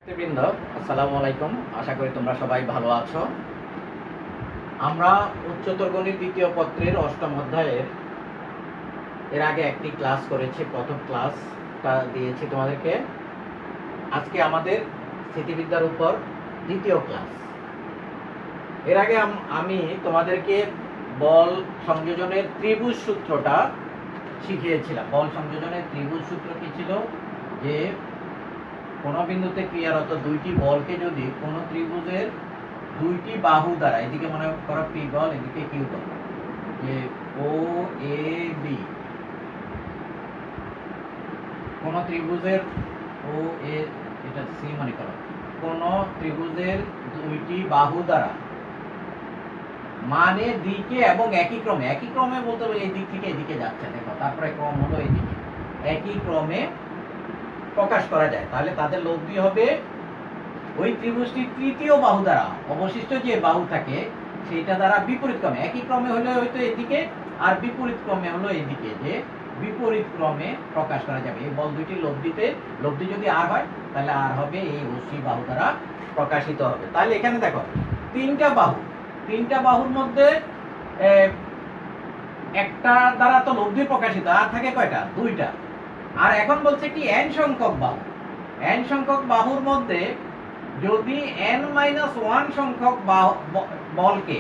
বৃন্দ, আসসালামু আলাইকুম। আশা করি তোমরা সবাই ভালো আছো। আমরা উচ্চতর গণিত দ্বিতীয় পত্রের অষ্টম অধ্যায়ের এর আগে একটি ক্লাস করেছি, প্রথম ক্লাসটা দিয়েছি তোমাদেরকে। আজকে আমাদের স্থিতিবিদ্যার উপর দ্বিতীয় ক্লাস। এর আগে আমি তোমাদেরকে বল সংযোজনের ত্রিভুজ সূত্রটা শিখিয়েছিলাম। বল সংযোজনের ত্রিভুজ সূত্র কি ছিল? যে কোনো বিন্দুতে ক্রিয়ারত দুইটি বলকে যদি কোনো ত্রিভুজের দুইটি বাহু দ্বারা, এদিকে মনে করো পি বল, এদিকে কিউ বল, যে ও এ বি, কোন ত্রিভুজের ও এ, এটা সি মনে করো, কোন ত্রিভুজের দুইটি বাহু দ্বারা মানে দিকে এবং একই ক্রমে বলতে হবে এই দিক থেকে এদিকে যাচ্ছে, দেখো তারপরে ক্রম হলো এইদিকে, একই ক্রমে প্রকাশ করা যায়, তাহলে তাদের লব্ধি হবে ওই ত্রিভুজটির তৃতীয় বাহু দ্বারা অবশিষ্ট যে বাহু থাকে সেইটা দ্বারা বিপরীত ক্রমে, একই ক্রমে হলে হয়তো এদিকে, আর বিপরীত ক্রমে হলো এদিকে, যে বিপরীত ক্রমে প্রকাশ করা যাবে। এই বল দুইটি লব্ধি যদি আর হয় তাহলে আর হবে এই ওসি বাহু দ্বারা প্রকাশিত হবে। তাহলে এখানে দেখো তিনটা বাহুর মধ্যে একটা দ্বারা তো লব্ধি প্রকাশিত, আর থাকে কয়টা? দুইটা। আর এখন বলছে কি n সংখ্যক বাহুর মধ্যে যদি n-1 সংখ্যক বলকে,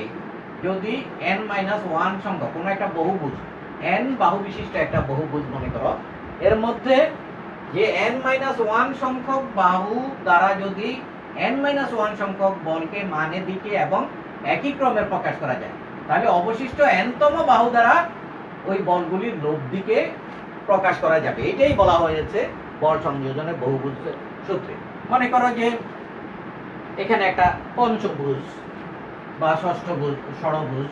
যদি n-1 সংখ্যক কোনো একটা বহুভুজ, n বাহু বিশিষ্ট একটা বহুভুজ মনে করো, এর মধ্যে যে n-1 সংখ্যক বাহু দ্বারা যদি n-1 সংখ্যক বলকে মানে দিকে এবং একই ক্রমে প্রকাশ করা যায়, তাহলে অবশিষ্ট n তম বাহু দ্বারা ওই বলগুলির লব্ধিকে প্রকাশ করা যাবে। এটাই বলা হয়েছে বল সংযোজনের বহুভুজ সূত্রে। মনে করো যে এখানে একটা পঞ্চভুজ বা ষষ্ঠভুজ, ষড়ভুজ,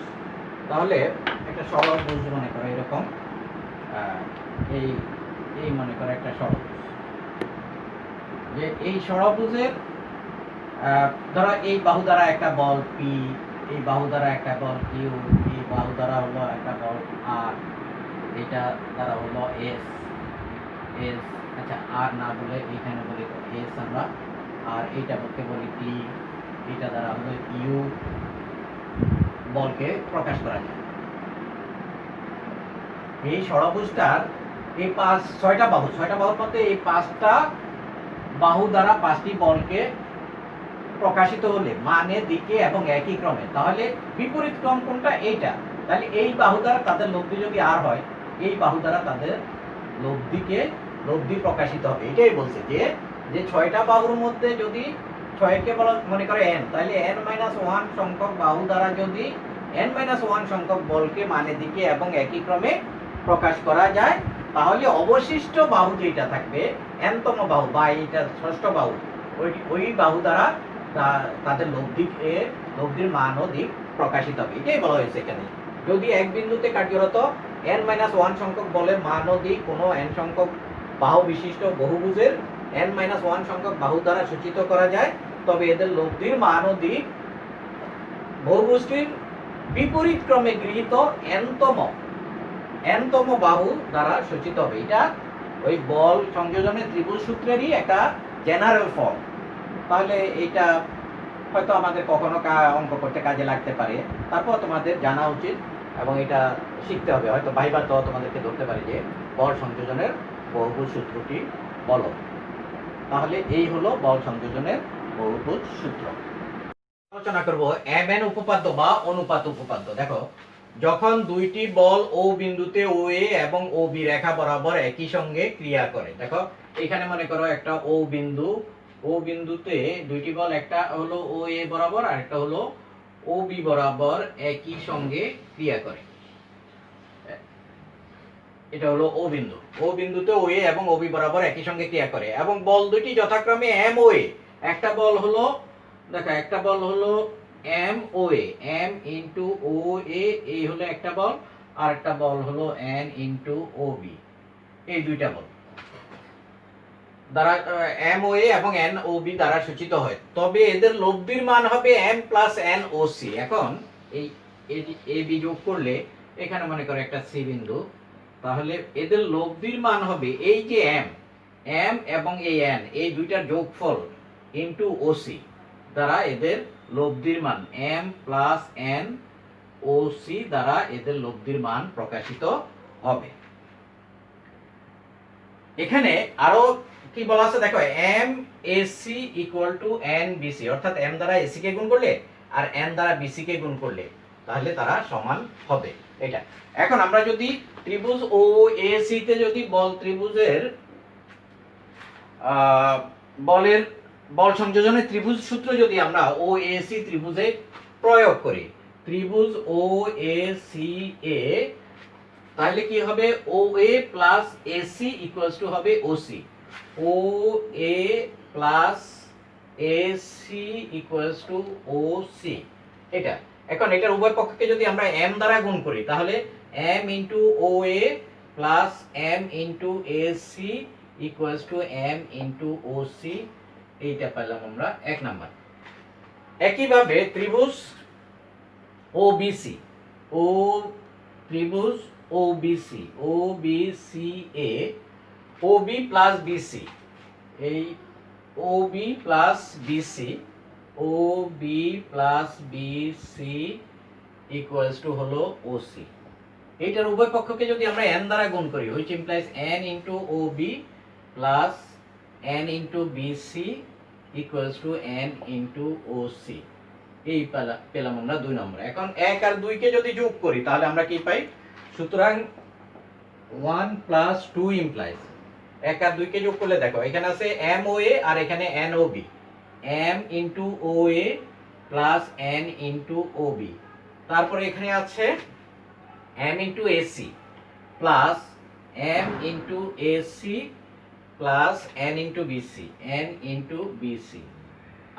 তাহলে একটা ষড়ভুজ মনে করো এরকম, এই এই মনে করো একটা ষড়ভুজ, যে এই ষড়ভুজের ধরো এই বাহু দ্বারা একটা বল পি, এই বাহু দ্বারা একটা বল কিউ, এই বাহু দ্বারা হলো একটা বল আর, এটা দ্বারা হলো এস, আচ্ছা আর না বলে এখানে বলি এস আমরা, আর এইটা বলতে বলি টি, এটা দ্বারা হলো ইউ বলকে প্রকাশ করা যায়। এই ষড়ভুজটার এই ছয়টা বাহুর মধ্যে এই 5টা বাহু দ্বারা 5টি বলকে প্রকাশিত হলে মানে দিকে এবং একই ক্রমে, তাহলে বিপরীত ক্রম কোনটা? এইটা। তাহলে এই বাহু দ্বারা তাদের লব্ধি যদি আর হয়, এই বাহু দ্বারা তাদের লব্ধি প্রকাশিত হবে। এটাই বলছে যে 6টা বাহুর মধ্যে যদি 6কে বলা মনে করে n, তাহলে n-1 সংখ্যক বাহু দ্বারা যদি n-1 সংখ্যক বলকে মানে দিকে এবং একই ক্রমে প্রকাশ করা যায়, তাহলে অবশিষ্ট বাহু যেটা থাকবে n তম বাহু বা এইটা ষষ্ঠ বাহু, ওই বাহু দ্বারা তাদের লব্ধির মান ও দিক প্রকাশিত হবে। এটাই বলা হয়েছে এখানে। যদি এক বিন্দুতে কার্যরত n-1 সংখ্যক বলের মান ও দিক কোনো n সংখ্যক বাহু বিশিষ্ট বহুভুজের n-1 সংখ্যক বাহু দ্বারা সূচিত করা যায়, তবে এদের লব্ধির মান ও দিক বহুভুজটির বিপরীত ক্রমে গৃহীত n তম বাহু দ্বারা সূচিত হবে। এটা ওই বল সংযোজনের ত্রিভুজ সূত্রেরই একটা জেনারেল ফর্ম। তাহলে এইটা হয়তো আমাদের কখনো অঙ্ক করতে কাজে লাগতে পারে, তারপর তোমাদের জানা উচিত এবং এটা শিখতে হবে। হয়তো ভাইবার তো তোমাদেরকে ধরতে পারে যে বল সংযোজনের বহুভুজ সূত্রটি বলো। তাহলে এই হলো বল সংযোজনের বহুভুজ সূত্র। আলোচনা করব mn উপপাদ্য বা অনুপাত উপপাদ্য। দেখো, যখন দুইটি বল ও বিন্দুতে ও এ এবং ও বি রেখা বরাবর একই সঙ্গে ক্রিয়া করে, দেখো এখানে মনে করো একটা ও বিন্দুতে দুইটি বল, একটা হলো ও এ বরাবর আর একটা হলো ও বি বরাবর একই সঙ্গে ক্রিয়া করে। এটা হলো ও বিন্দুতে ও এ এবং ও বি বরাবর একই সঙ্গে ক্রিয়া করে, এবং বল দুইটি যথাক্রমে এম ও এ, একটা বল হলো এম ও এ, এম ইন্টু ও এ, এই হলো একটা বল, আর একটা বল হলো এন ইন্টু ও বি, এই দুইটা বল দ্বারা এম ও এ এবং এন ও বি দ্বারা সূচিত হয়, তবে এদের লব্ধির মান হবে M plus N O C. এখন এই এ বি যোগ করলে এখানে মনে করো একটা সি বিন্দু, তাহলে এদের লব্ধির মান হবে এই যে এম এবং এই এন, এই দুইটার যোগফল ইন্টু ওসি দ্বারা এদের লব্ধির মান এম প্লাস এন ওসি দ্বারা এদের লব্ধির মান প্রকাশিত হবে। এখানে আরো কি বলা আছে দেখো, M AC equal to N BC, অর্থাৎ এম দ্বারা এসি কে গুণ করলে আর এন দ্বারা বিসি কে গুণ করলে তাহলে তারা সমান হবে। এটা এখন আমরা যদি ত্রিভুজ ও এসি তে যদি বল ত্রিভুজের বলের বল সংযোজনের ত্রিভুজ সূত্র যদি আমরা ও এসি ত্রিভুজে প্রয়োগ করি, ত্রিভুজ ও এসি এ, তাহলে কি হবে, O A plus AC equals to হবে OC, O A plus AC equals to OC. এটা এখন এটার উভয় পক্ষকে যদি আমরা এম দ্বারা গুণ করি তাহলে M into O A plus M into AC equals to M into OC, এইটা পেলাম আমরা এক নাম্বার। একইভাবে ত্রিভুজ ও বিসি, ও ত্রিভুজ ও বিসি, ও বিসি এ, ও বি প্লাস বিসি, এই O B plus BC, O B plus BC equals to হলো ওসি। এইটার উভয় পক্ষকে যদি আমরা এন দ্বারা গুণ করি, which implies n into O B plus N into BC equals to n into OC, এই পেলাম আমরা 2 নম্বর। এখন 1 আর 2 কে যদি যোগ করি তাহলে আমরা কি পাই, সুতরাং 1 প্লাস 2 ইমপ্লাইজ, 1 আর 2 কে যোগ করলে দেখো এখানে আছে এম ও এ আর এখানে n O B, m into O A plus N into O B, তারপরে এখানে আছে m into AC plus M into AC plus N into BC, n into BC,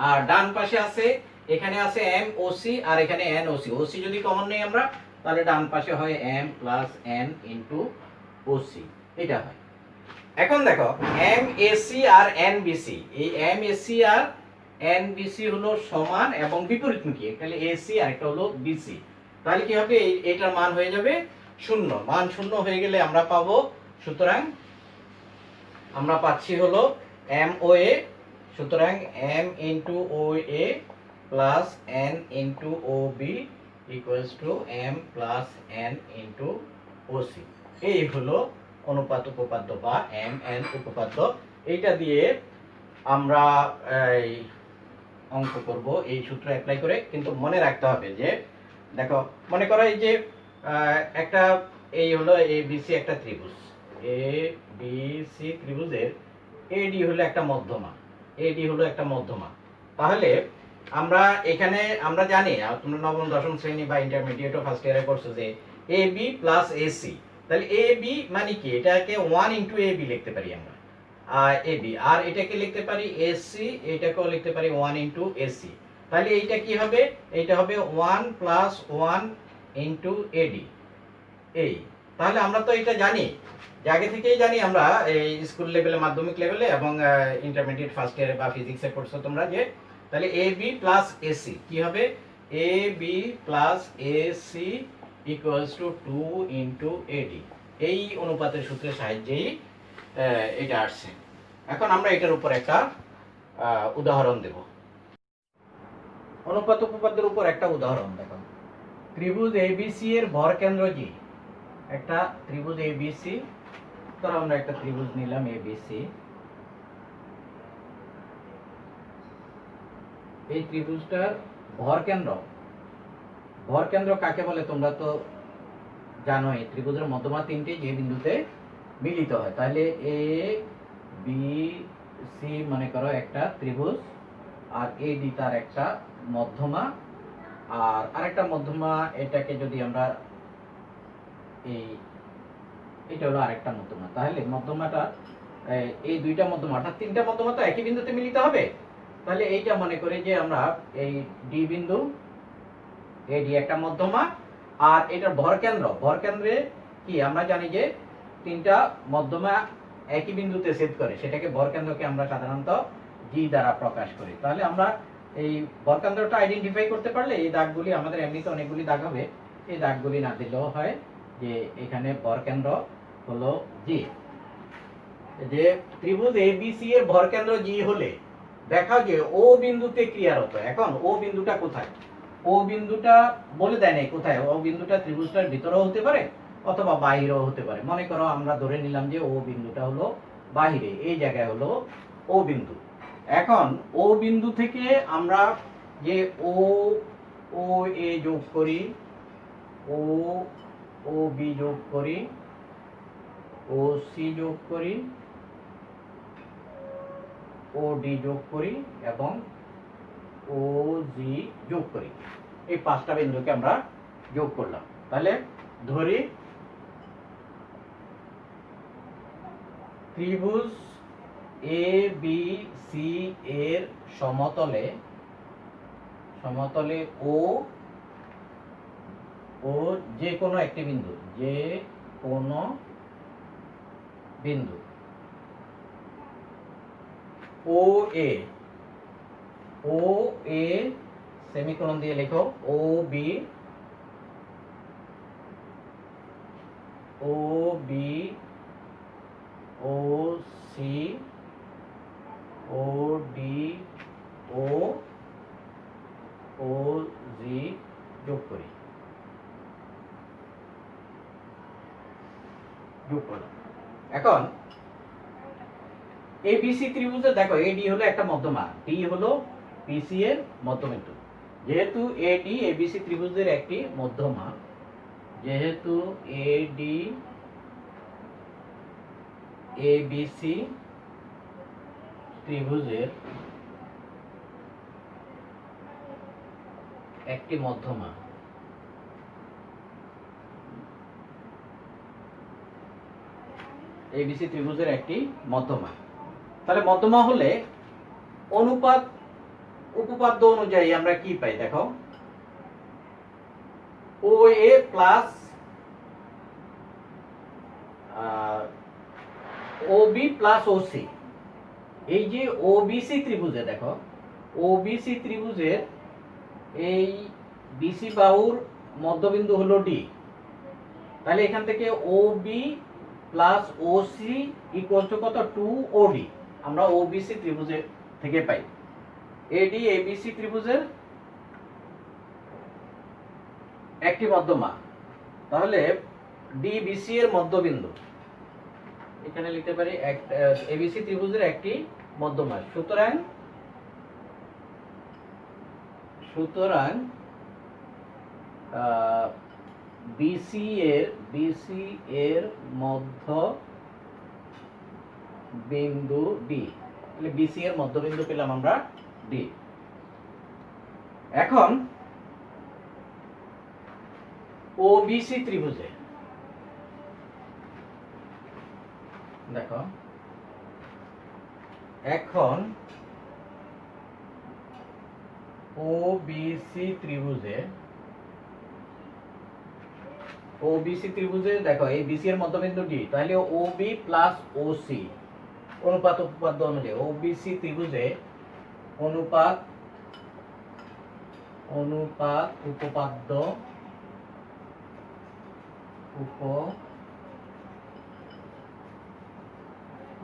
আর ডান পাশে আছে এখানে আছে এম ওসি আর এখানে এন ওসি, ওসি যদি কমন নেই আমরা তাহলে ডান পাশে হয় m plus N into OC, এটা হয়। এখন দেখো এম এসি আর এন বিসি, এই এম এসি আর এন বিসি হলো সমান এবং বিপরীতমুখী, তাহলে এসি আর একটা হলো বিসি, তাহলে কি হবে, এটার মান হয়ে যাবে 0, মান 0 হয়ে গেলে আমরা পাবো, সুতরাং আমরা পাচ্ছি হলো এম ও এ, সুতরাং M into O A plus N into O B equals to M plus N into OC. এই হলো অনুপাত উপপাদ্য বা এম এন উপপাদ্য। এইটা দিয়ে আমরা এই অঙ্ক করব এই সূত্র অ্যাপ্লাই করে, কিন্তু মনে রাখতে হবে যে দেখো, মনে করো এই যে একটা এই হলো এ বি সি একটা ত্রিভুজ, এ বি সি ত্রিভুজের এডি হলো একটা মধ্যমা, এডি হলো একটা মধ্যমা, তাহলে আমরা এখানে আমরা জানি, তোমরা নবম দশম শ্রেণী বা ইন্টারমিডিয়েট ফার্স্ট ইয়ারে করছো যে এ বি প্লাস এসি, তাহলে এ বি মানে কি, এটাকে 1 ইন্টু এ বি লিখতে পারি আমরা, আর এ বি, আর এটাকে লিখতে পারি এসি, এটাকেও লিখতে পারি 1 ইন্টু এসি, তাহলে এইটা কি হবে, এইটা হবে 1 প্লাস 1 ইন্টু এডি। এই তাহলে আমরা তো এটা জানি, যে আগে থেকেই জানি আমরা এই স্কুল লেভেলে, মাধ্যমিক লেভেলে এবং ইন্টারমিডিয়েট ফার্স্ট ইয়ারে বা ফিজিক্সে পড়ছো তোমরা, যে তাহলে এ বি প্লাস এসি কি হবে, A B plus AC equals to 2 into AD, এই অনুপাতের সূত্রের সাহায্যেই এটা আসছে। এখন আমরা এটার উপর একটা উদাহরণ দেব, অনুপাত উপপাদ্যের উপর একটা উদাহরণ দেখো, ত্রিভুজ এবিসি এর ভর কেন্দ্র জি, একটা ত্রিভুজ এবিসি, ধরো আমরা একটা ত্রিভুজ নিলাম এবিসি, এই ত্রিভুজটার ভর কেন্দ্র, ভর কেন্দ্র কাকে বলে তোমরা তো জানোই, ত্রিভুজের মধ্যমা তিনটি যে বিন্দুতে মিলিত হয়, তাহলে এ বি সি মনে করো একটা ত্রিভুজ, আর এডি তার একটা মধ্যমা, আর আরেকটা মধ্যমা, এটাকে যদি আমরা এটা হলো আরেকটা মধ্যমা, তাহলে মধ্যমাটা এই দুইটা মধ্যমা অর্থাৎ তিনটা মধ্যমা তো একই বিন্দুতে মিলিত হবে, তাহলে এইটা মনে করি যে আমরা এই ডি বিন্দু, এডি একটা মধ্যমা, আর এটার ভর কেন্দ্র, ভর কেন্দ্রে কি আমরা জানি যে তিনটা মধ্যমা একই বিন্দুতে ছেদ করে, সেটাকে ভর কেন্দ্রকে আমরা সাধারণত জি দ্বারা প্রকাশ করি। তাহলে আমরা এই ভর কেন্দ্রটা আইডেন্টিফাই করতে পারলে এই দাগগুলি, আমাদের এমনিতে অনেকগুলি দাগ হবে, এই দাগগুলি না দিলেও হয়, যে এখানে ভর কেন্দ্র হলো জি, যে ত্রিভুজ এবিসি এর ভর কেন্দ্র জি হলে দেখাও যে ও বিন্দুতে ক্রিয়ারত। এখন ও বিন্দুটা কোথায়? ও বিন্দুটা বলে দেয় নাই কোথায়। ও বিন্দুটা ত্রিভুজটার ভিতরেও হতে পারে অথবা বাহিরেও হতে পারে। মনে করো আমরা ধরে নিলাম যে ও বিন্দুটা হলো বাহিরে, এই জায়গায় হলো ও বিন্দু। এখন ও বিন্দু থেকে আমরা যে ও ও এ যোগ করি, ও ও বি যোগ করি, ও সি যোগ করি, ও ডি যোগ করি এবং ও জি যোগ করি, এই পাঁচটা বিন্দুকে আমরা যোগ করলাম। তাহলে ধরি ত্রিভুজ এ বি সি এর সমতলে ও ও যে কোনো একটি বিন্দু, যে কোনো বিন্দু ও এ সেমিকোলন দিয়ে লেখো, ও বি ও সি ও ডি ও জি যোগ করি, যোগ করলাম। এখন এবিসি ত্রিভুজে দেখো এডি হলো একটা মধ্যমা, ডি হলো বিসি এর মধ্যবিন্দু। যেহেতু এডি এবিসি ত্রিভুজের একটি মধ্যমা, যেহেতু এডি এবিসি ত্রিভুজের একটি মধ্যমা, এবিসি ত্রিভুজের একটি মধ্যমা, তাহলে মধ্যমা হলে অনুপাত উপপাদ্য অনুযায়ী আমরা কি পাই দেখো, ও A plus O B plus O C. এই যে ওবিসি ত্রিভুজে দেখো, ওবিসি ত্রিভুজের এই বিসি বাহুর মধ্যবিন্দু হলো ডি, তাহলে এখান থেকে O B plus O C equal to কত, 2OD আমরা ওবিসি ত্রিভুজের থেকে পাই। এডি এবিসি ত্রিভুজের একটি মধ্যমা, তাহলে ডি বিসি এর মধ্যবিন্দু, এখানে লিখতে পারি এবিসি ত্রিভুজের একটি মধ্যমা। সুতরাং বিসি এর মধ্য বিন্দু ডি, তাহলে বিসি এর মধ্যবিন্দু পেলাম আমরা ডি। এখন ওবিসি ত্রিভুজে দেখো, এখন ওবিসি ত্রিভুজে দেখো এই বিসি এর মধ্যবিন্দু ডি, তাহলে ওবি প্লাস ওসি অনুপাত উপপাদ্য অনুযায়ী ওবিসি ত্রিভুজে অনুপাত উপপাদ্য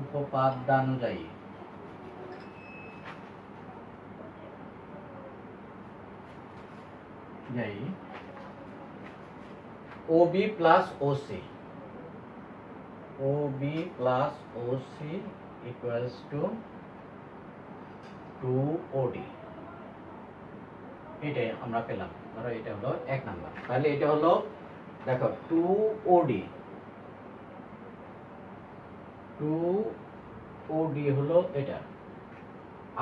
উপপাদ্যানুযায়ী OB plus OC equals to 2OD, এটাই আমরা পেলাম। ধরো এটা হলো এক নাম্বার, তাহলে এটা হলো দেখো 2OD হলো এটা।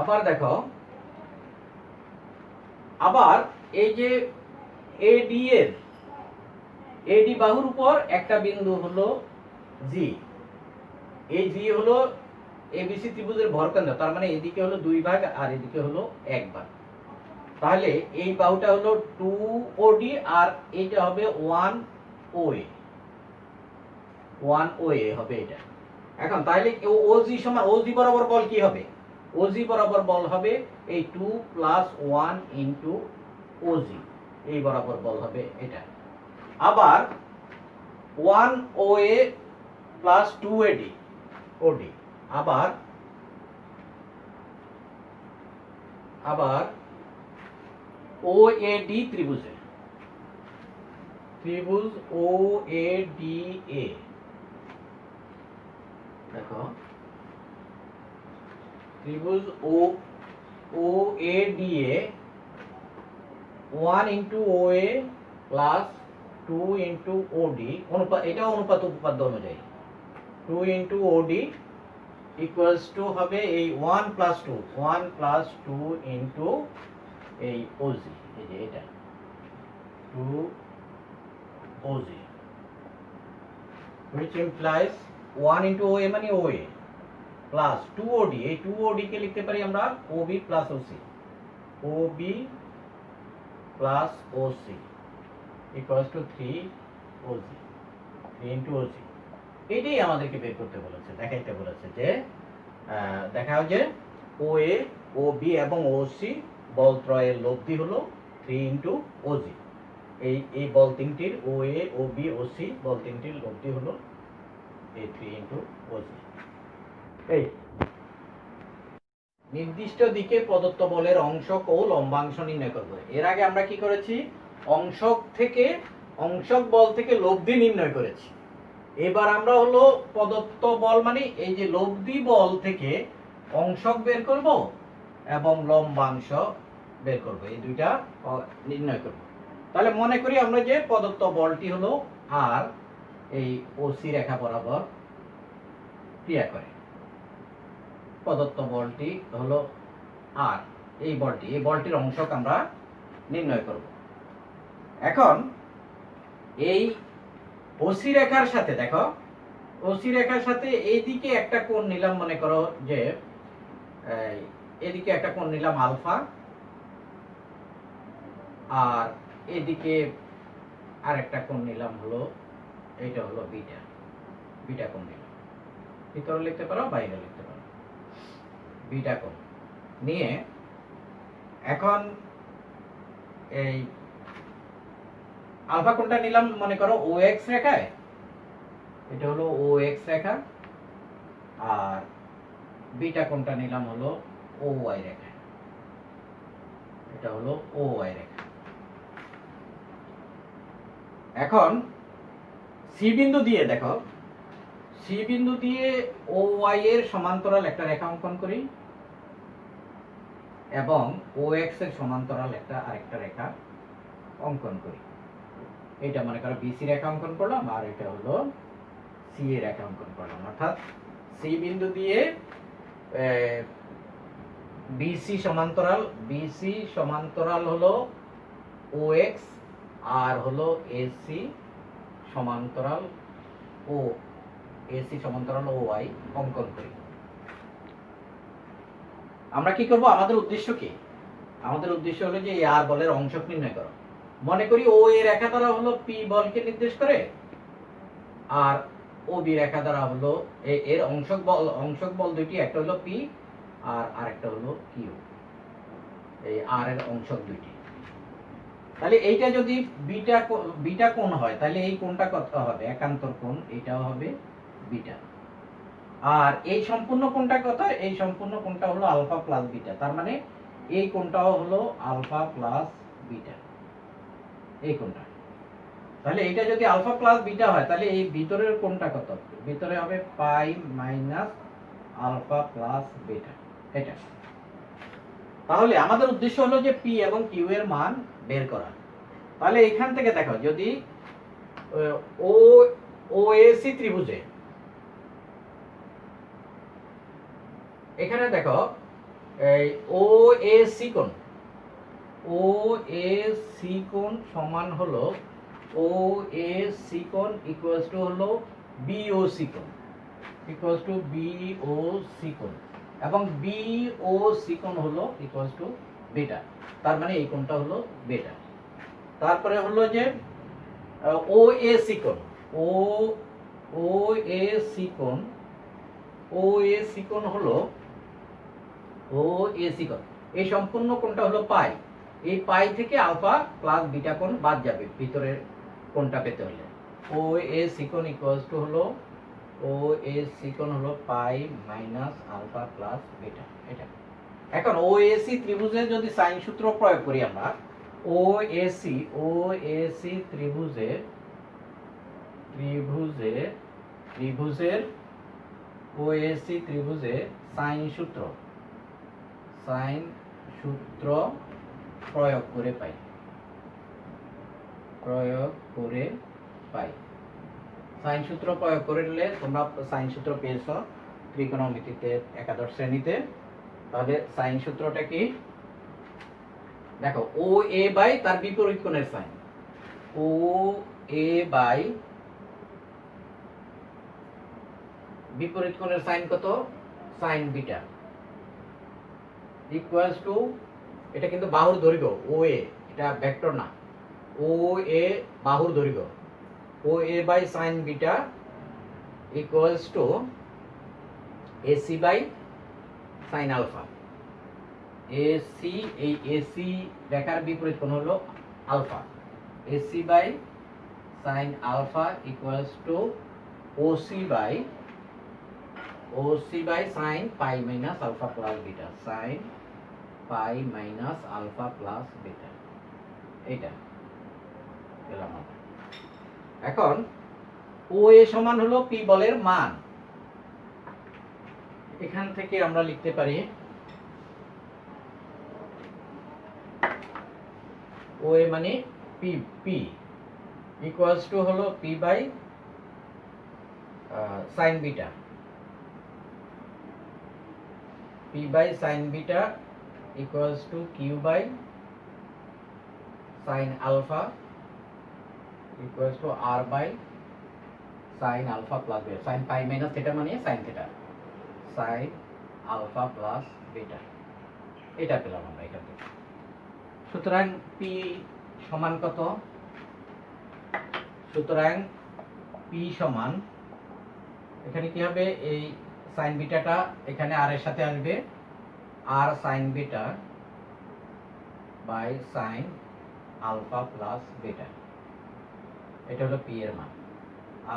আবার দেখো, আবার এই যে এডি বাহুর উপর একটা বিন্দু হলো জি, এই জি হলো এবিসি ত্রিভুজের ভরকেন্দ্র, তার মানে এদিকে হলো 2 ভাগ আর এদিকে হলো 1 ভাগ, তাহলে এই বাহুটা হলো 2OD আর এইটা হবে 1OA হবে এটা। এখন তাহলে OG সমান OG বরাবর বল কি হবে, OG বরাবর বল হবে এই 2 + 1 * OG, এই বরাবর বল হবে এটা। আবার 1OA + 2AD OD, আবার আবার ও এ ডি ত্রিভুজে, ত্রিভুজ ও এ ডি এ, দেখো ত্রিভুজ ও এ ডি এ 1 into O A plus 2 into O D, অনুপাত, এটা অনুপাত উপপাদ্য অনুযায়ী 2 into O D equals to হবে এই 1 প্লাস 2 ইন্টু এই ওজি, এই যে এটা 2 OG, which implies 1 into O A মানে ও এ প্লাস 2 ও ডি, এই 2 ও ডি কে লিখতে পারি আমরা O B plus O C, O B plus O C equals to 3 OG, 3 into OG. এটাই আমাদেরকে বের করতে বলেছে, দেখাইতে বলেছে যে দেখাও যে ও এ, ও বি এবং ও সি বল ত্রয়ের লব্ধি হলো 3 ইন্টু ওজি। এই বল তিনটির ও এ, ও বি, ও সি বল তিনটির লব্ধি হলো এই 3 ইন্টু ওজি। এই নির্দিষ্ট দিকে প্রদত্ত বলের অংশক ও লম্বাংশ নির্ণয় করব। এর আগে আমরা কি করেছি, অংশক বল থেকে লব্ধি নির্ণয় করেছি। এবার আমরা হলো প্রদত্ত বল মানে এই যে লব্ধি বল থেকে অংশক বের করব এবং লম্বাংশ বের করব, এই দুইটা নির্ণয় করব। তাহলে মনে করি আমরা যে প্রদত্ত বলটি হলো আর এই ওসি রেখা বরাবর ক্রিয়া করে, প্রদত্ত বলটি হলো আর এই বলটির অংশক আমরা নির্ণয় করব। এখন এই ওসি রেখার সাথে দেখো, ওসি রেখার সাথে এইদিকে একটা কোণ নিলাম, মনে করো যে এদিকে একটা কোণ নিলাম আলফা, আর এদিকে আরেকটা কোণ নিলাম হলো, এইটা হলো বিটা, বিটা কোণ নিলাম, ভিতরে লিখতে পারো বাইরে লিখতে পারো, বিটা কোণ নিয়ে এখন এই আলফা কোণটা নিলাম মনে করো ও এক্স রেখায়, এটা হলো ও এক্স রেখা, আর বিটা কোণটা নিলাম হলো ও ওয়াই রেখা, এটা হলো ও ওয়াই রেখা। এখন সি বিন্দু দিয়ে দেখো, সি বিন্দু দিয়ে ও ওয়াই এর সমান্তরাল একটা রেখা অঙ্কন করি এবং ও এক্স এর সমান্তরাল একটা আরেকটা রেখা অঙ্কন করি। এটা মনে করো বিসি রেখা অঙ্কন করলাম, আর এটা হলো সি এর রেখা অঙ্কন করলাম। অর্থাৎ সি বিন্দু দিয়ে বিসি সমান্তরাল হলো ও এক্স, আর হলো এসি সমান্তরাল ও ওয়াই অঙ্কন করি। আমরা কি করব, আমাদের উদ্দেশ্য কি, আমাদের উদ্দেশ্য হলো যে এই আর বলের অংশক নির্ণয় করো। মনে করি ও এ রেখা দ্বারা হলো পি বলকে নির্দেশ করে, আর ও বি রেখা দ্বারা হলো এর অংশক বল দুইটি, একটা হলো পি আর আরেকটা হলো কিউ, এই আর এর অংশক দুইটি। তাহলে এইটা যদি বিটা কোণ হয় তাহলে এই কোণটা কত হবে, একান্তর কোণ, এটাও হবে বিটা। আর এই সম্পূর্ণ কোণটা কত, এই সম্পূর্ণ কোণটা হলো আলফা প্লাস বিটা, তার মানে এই কোণটাও হলো আলফা প্লাস বিটা, এই কোণটা। তাহলে এটা যদি আলফা প্লাস বিটা হয় তাহলে এই ভিতরের কোণটা কত, ভিতরে হবে পাই মাইনাস আলফা প্লাস বিটা, এটা। তাহলে আমাদের উদ্দেশ্য হলো যে পি এবং কিউ এর মান বের করা। তাহলে এখান থেকে দেখো, যদি ও এসি ত্রিভুজে, এখানে দেখো এই ও এ সি কোণ সমান হলো ও এ সি কোণ ইকুয়ালস টু হলো বি ও সি কোণ, equals to B O C কোণ, এবং বি ও সি কোণ হলো ইকুয়ালস টু বিটা, তার মানে এই কোণটা হলো বিটা। তারপরে হলো যে ও এ সি কোণ, ও এ সি কোণ হলো এই সম্পূর্ণ কোণটা হলো পাই, এই পাই থেকে আলফা প্লাস বিটা কোণ বাদ যাবে ভিতরের কোণটা পেতে হলে। ও এ সি কোণ ইকুয়ালস টু হলো পাই মাইনাস আলফা প্লাস বিটা, এটা। এখন ওএসি ত্রিভুজে যদি সাইন সূত্র প্রয়োগ করি আমরা, ওএসি ত্রিভুজের ওএসি ত্রিভুজে সাইন সূত্র প্রয়োগ করে পাই সাইন সূত্র প্রয়োগ করলে তোমরা সাইন সূত্র পেয়েছো ত্রিকোণমিতিতে একাদশ শ্রেণীতে। তাহলে সাইন সূত্রটা কি দেখো, ও এ বাই তার বিপরীত কোণের সাইন, ও এ বাই বিপরীত কোণের সাইন কত, সাইন বিটা ইকুয়ালস টু, এটা কিন্তু বাহুর দৈর্ঘ্য ও এ, এটা ভেক্টর না, ও এ বাহুর দৈর্ঘ্য, O A by sine beta equals to AC by sine alpha. AC, এই এসি রেখার বিপরীত কোণ হলো alpha, AC by sine alpha equals to OC by sine pi minus alpha plus beta, sine pi minus alpha plus beta. এইটা পেলাম আমরা। এখন ও এ সমান হলো পি বলের মান, এখান থেকে আমরা লিখতে পারি ও এ মানে পি ইকুয়ালস টু হলো P by sine beta, P by sine beta equals to Q by sine alpha equals to R by sine alpha plus beta, sine pi minus theta মানে sine theta, sine alpha plus beta. এটা পেলাম আমরা এখান থেকে। সুতরাং P সমান কত, সুতরাং পি সমান এখানে কি হবে, এই সাইন বিটাটা এখানে আর এর সাথে আসবে, R sine beta by sine alpha plus beta, এটা হলো পি এর মান।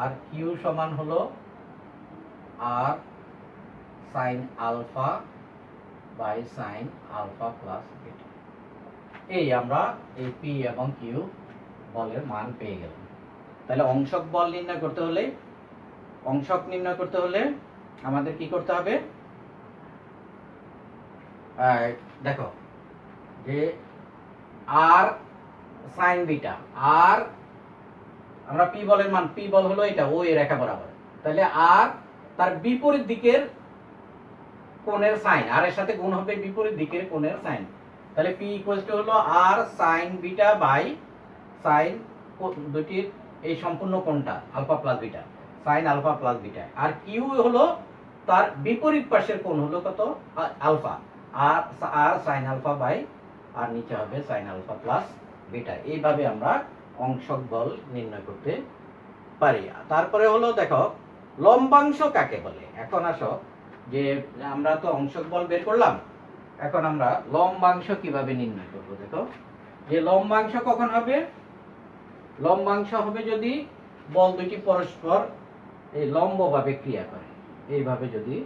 আর কিউ সমান হলো R sine alpha by sine alpha plus beta. এই আমরা এই পি এবং কিউ বলের মান পেয়ে গেলাম। তাহলে অংশক বল নির্ণয় করতে হলে, অংশক নির্ণয় করতে হলে আমাদের কি করতে হবে, দেখো যে আর সাইন বিটা, আর আমরা পি বলের মান, পি বল হলো এটা ও এ রেখা বরাবর, তাহলে আর তার বিপরীত দিকের কোণের সাইন, আর এর সাথে গুণ হবে বিপরীত দিকের কোণের সাইন, তাহলে পি ইকুয়ালস টু হলো R sine beta by sine দুটির এই সম্পূর্ণ কোণটা alpha plus beta, sine alpha plus beta. আর কিউ হলো তার বিপরীত পাশের কোণ হলো কত, alpha, R sine alpha by আর নিচে হবে সাইন আলফা প্লাস বিটা। এইভাবে আমরা অংশক বল নির্ণয় করতে পারি। তারপরে হলো দেখো লম্বাংশ কাকে বলে। এখন আসো যে আমরা তো অংশক বল বের করলাম, এখন আমরা লম্বাংশ কিভাবে নির্ণয় করব। দেখো যে লম্বাংশ কখন হবে, লম্বাংশ হবে যদি বল দুটি পরস্পর এই লম্বভাবে ক্রিয়া করে, এইভাবে যদি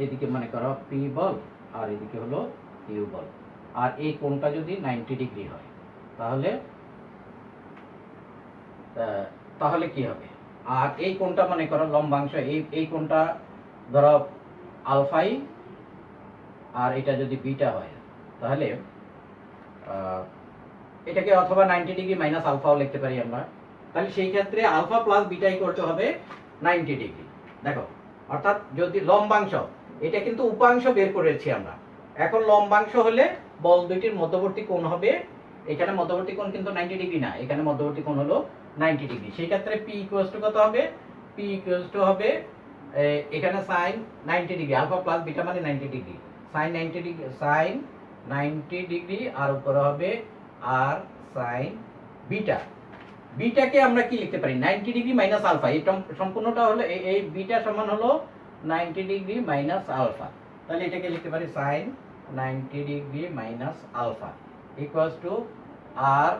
এদিকে মনে করো পি বল আর এদিকে হলো কিউ বল, আর এই কোণটা যদি 90 ডিগ্রি হয় তাহলে কি হবে, আর এই কোণটা মনে করো লম্বাংশ, এই কোণটা ধরো আলফাই আর এটা যদি বিটা হয়, তাহলে এটাকে অথবা 90 ডিগ্রি মাইনাস আলফাও লিখতে পারি আমরা। তাহলে সেই ক্ষেত্রে alpha plus beta equal to হবে 90 ডিগ্রি। দেখো অর্থাৎ যদি লম্বাংশ, এটা কিন্তু উপাংশ বের করেছি আমরা, এখন লম্বাংশ হলে বল দুইটির মধ্যবর্তী কোণ হবে, এখানে মধ্যবর্তী কোণ কিন্তু 90 ডিগ্রি না, এখানে মধ্যবর্তী কোণ হলো 90 ডিগ্রি। সেই ক্ষেত্রে পি ইকুয়ালস টু কত হবে, পি ইকুয়ালস টু হবে এখানে sine 90 degree, alpha plus beta মানে 90 degree, sine 90 degree, sine 90 degree আর উপরে হবে আর সাইন বিটা। বিটাকে আমরা কি লিখতে পারি, 90 ডিগ্রি মাইনাস আলফা, এই সম্পূর্ণটা হলো এই বিটা সমান হলো 90 ডিগ্রি মাইনাস আলফা, তাহলে এটাকে লিখতে পারি sine 90 degree minus alpha equals to R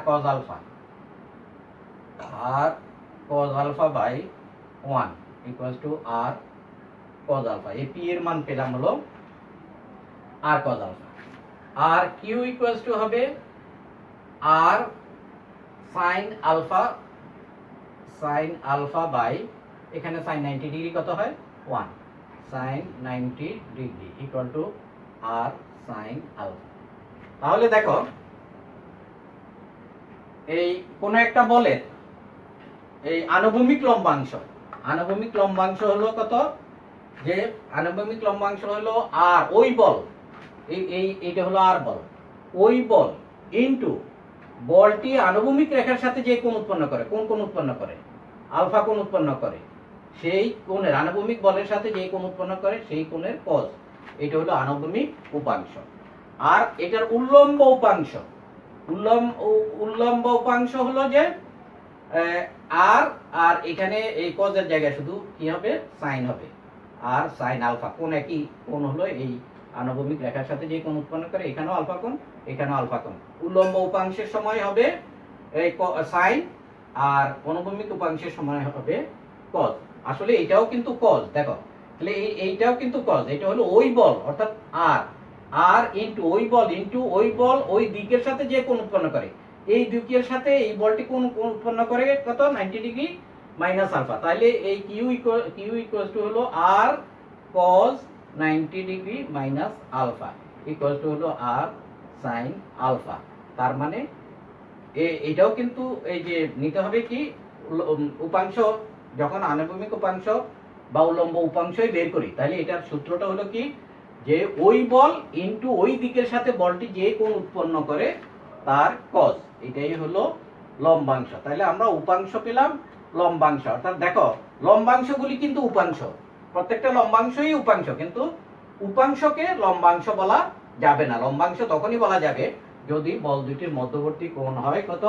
cos alpha, R cos alpha by 1 equals to R cos alpha. এই পি এর মান পেলাম হলো আর কজ আলফা। আর কিউ ইকুয়ালস টু হবে আর সাইন আলফা বাই এখানে সাইন 90 ডিগ্রি কত হয় 1 sine 90 degree equal to R sine alpha. তাহলে দেখো এই কোন একটা বলের এই আনুভূমিক লম্বাংশ হলো কত, যে আনুভূমিক লম্বাংশ হলো আর ওই বল এইটা হলো আর বল, ওই বল ইনটু বলটি আনুভূমিক রেখার সাথে যে কোণ উৎপন্ন করে, কোণ উৎপন্ন করে আলফা কোণ উৎপন্ন করে, সেই কোণের আনুভূমিক বলের সাথে যে কোণ উৎপন্ন করে সেই কোণের কজ, এটা হলো আনুভূমিক উপাংশ। আর এটার উল্লম্ব উপাংশ হলো যে আর এখানে এই কজের জায়গায় শুধু কি হবে সাইন হবে, আর সাইন আলফা কোণ একই কোণ হলো এই আনুভূমিক রেখার সাথে যে কোণ উৎপন্ন করে, এখানেও আলফা কোণ এখানেও আলফা কোণ। উল্লম্ব উপাংশের সময় হবে এই সাইন আর অনুভূমিক উপাংশের সময় হবে কজ। আসলে এটাও কিন্তু কজ, দেখো তাহলে এইটাও কিন্তু কজ, এটা হলো ওই বল অর্থাৎ আর ইনটু ওই বল ওই দিকের সাথে যে কোণ উৎপন্ন করে, এই দিকের সাথে এই বলটি কোণ উৎপন্ন করে কত 90 ডিগ্রি মাইনাস আলফা। তাহলে এই কিউ ইকুয়ালস টু হলো R cos 90 degree minus alpha equals to হলো আর সাইন আলফা। তার মানে এটাও কিন্তু এই যে নিতে হবে কি উপাংশ, যখন আনুভূমিক উপাংশ বা উল্লম্ব উপাংশই বের করি তাহলে এটার সূত্রটা হলো কি, যে ওই বল ইনটু ওই দিকের সাথে বলটি যে কোণ উৎপন্ন করে তার কজ, এটাই হলো লম্বাংশ। তাহলে আমরা উপাংশ পেলাম, লম্বাংশ। অর্থাৎ দেখো লম্বাংশগুলি কিন্তু উপাংশ, প্রত্যেকটা লম্বাংশই উপাংশ, কিন্তু উপাংশকে লম্বাংশ বলা যাবে না। লম্বাংশ তখনই বলা যাবে যদি বল দুটির মধ্যবর্তী কোণ হয় কত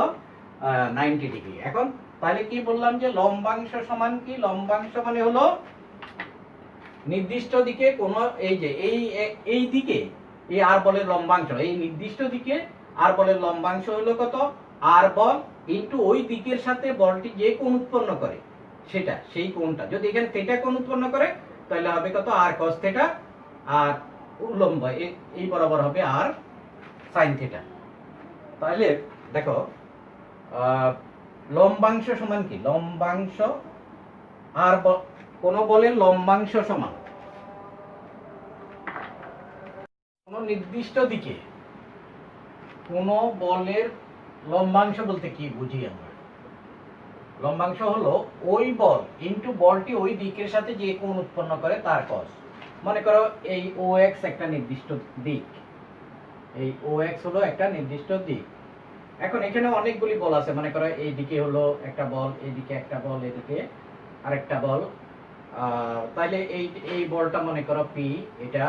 90 ডিগ্রি। এখন তাহলে কি বললাম যে লম্বাংশ সমান কি, লম্বাংশ মানে হলো নির্দিষ্ট দিকে কোন এই যে এই দিকে এই আর বলের লম্বাংশ, এই নির্দিষ্ট দিকে আর বলের লম্বাংশ হলো কত আর বল ইনটু ওই দিকের সাথে বলটি যে কোণ উৎপন্ন করে সেটা, সেই কোণটা যদি এখানে থিটা কোণ উৎপন্ন করে তাহলে হবে কত আর cos থিটা, আর উল্লম্ব এই বরাবর হবে আর sin থিটা। তাহলে দেখো লম্বাংশ সমান কি, লম্বাংশ আর কোন বলের লম্বাংশ সমান কোন নির্দিষ্ট দিকে কোন বলের লম্বাংশ বলতে কি বুঝি আমরা, লম্বাংশ হলো ওই বল ইনটু বলটি ওই দিকের সাথে যে কোণ উৎপন্ন করে তার cos। মনে করো এই OX একটা নির্দিষ্ট দিক, এই OX হলো একটা নির্দিষ্ট দিক। এখন এখানে অনেকগুলি বল আছে, মনে করো এই দিকে হলো একটা বল, এইদিকে একটা বল, এদিকে আরেকটা বল। তাহলে এই বলটা মনে করো P, এটা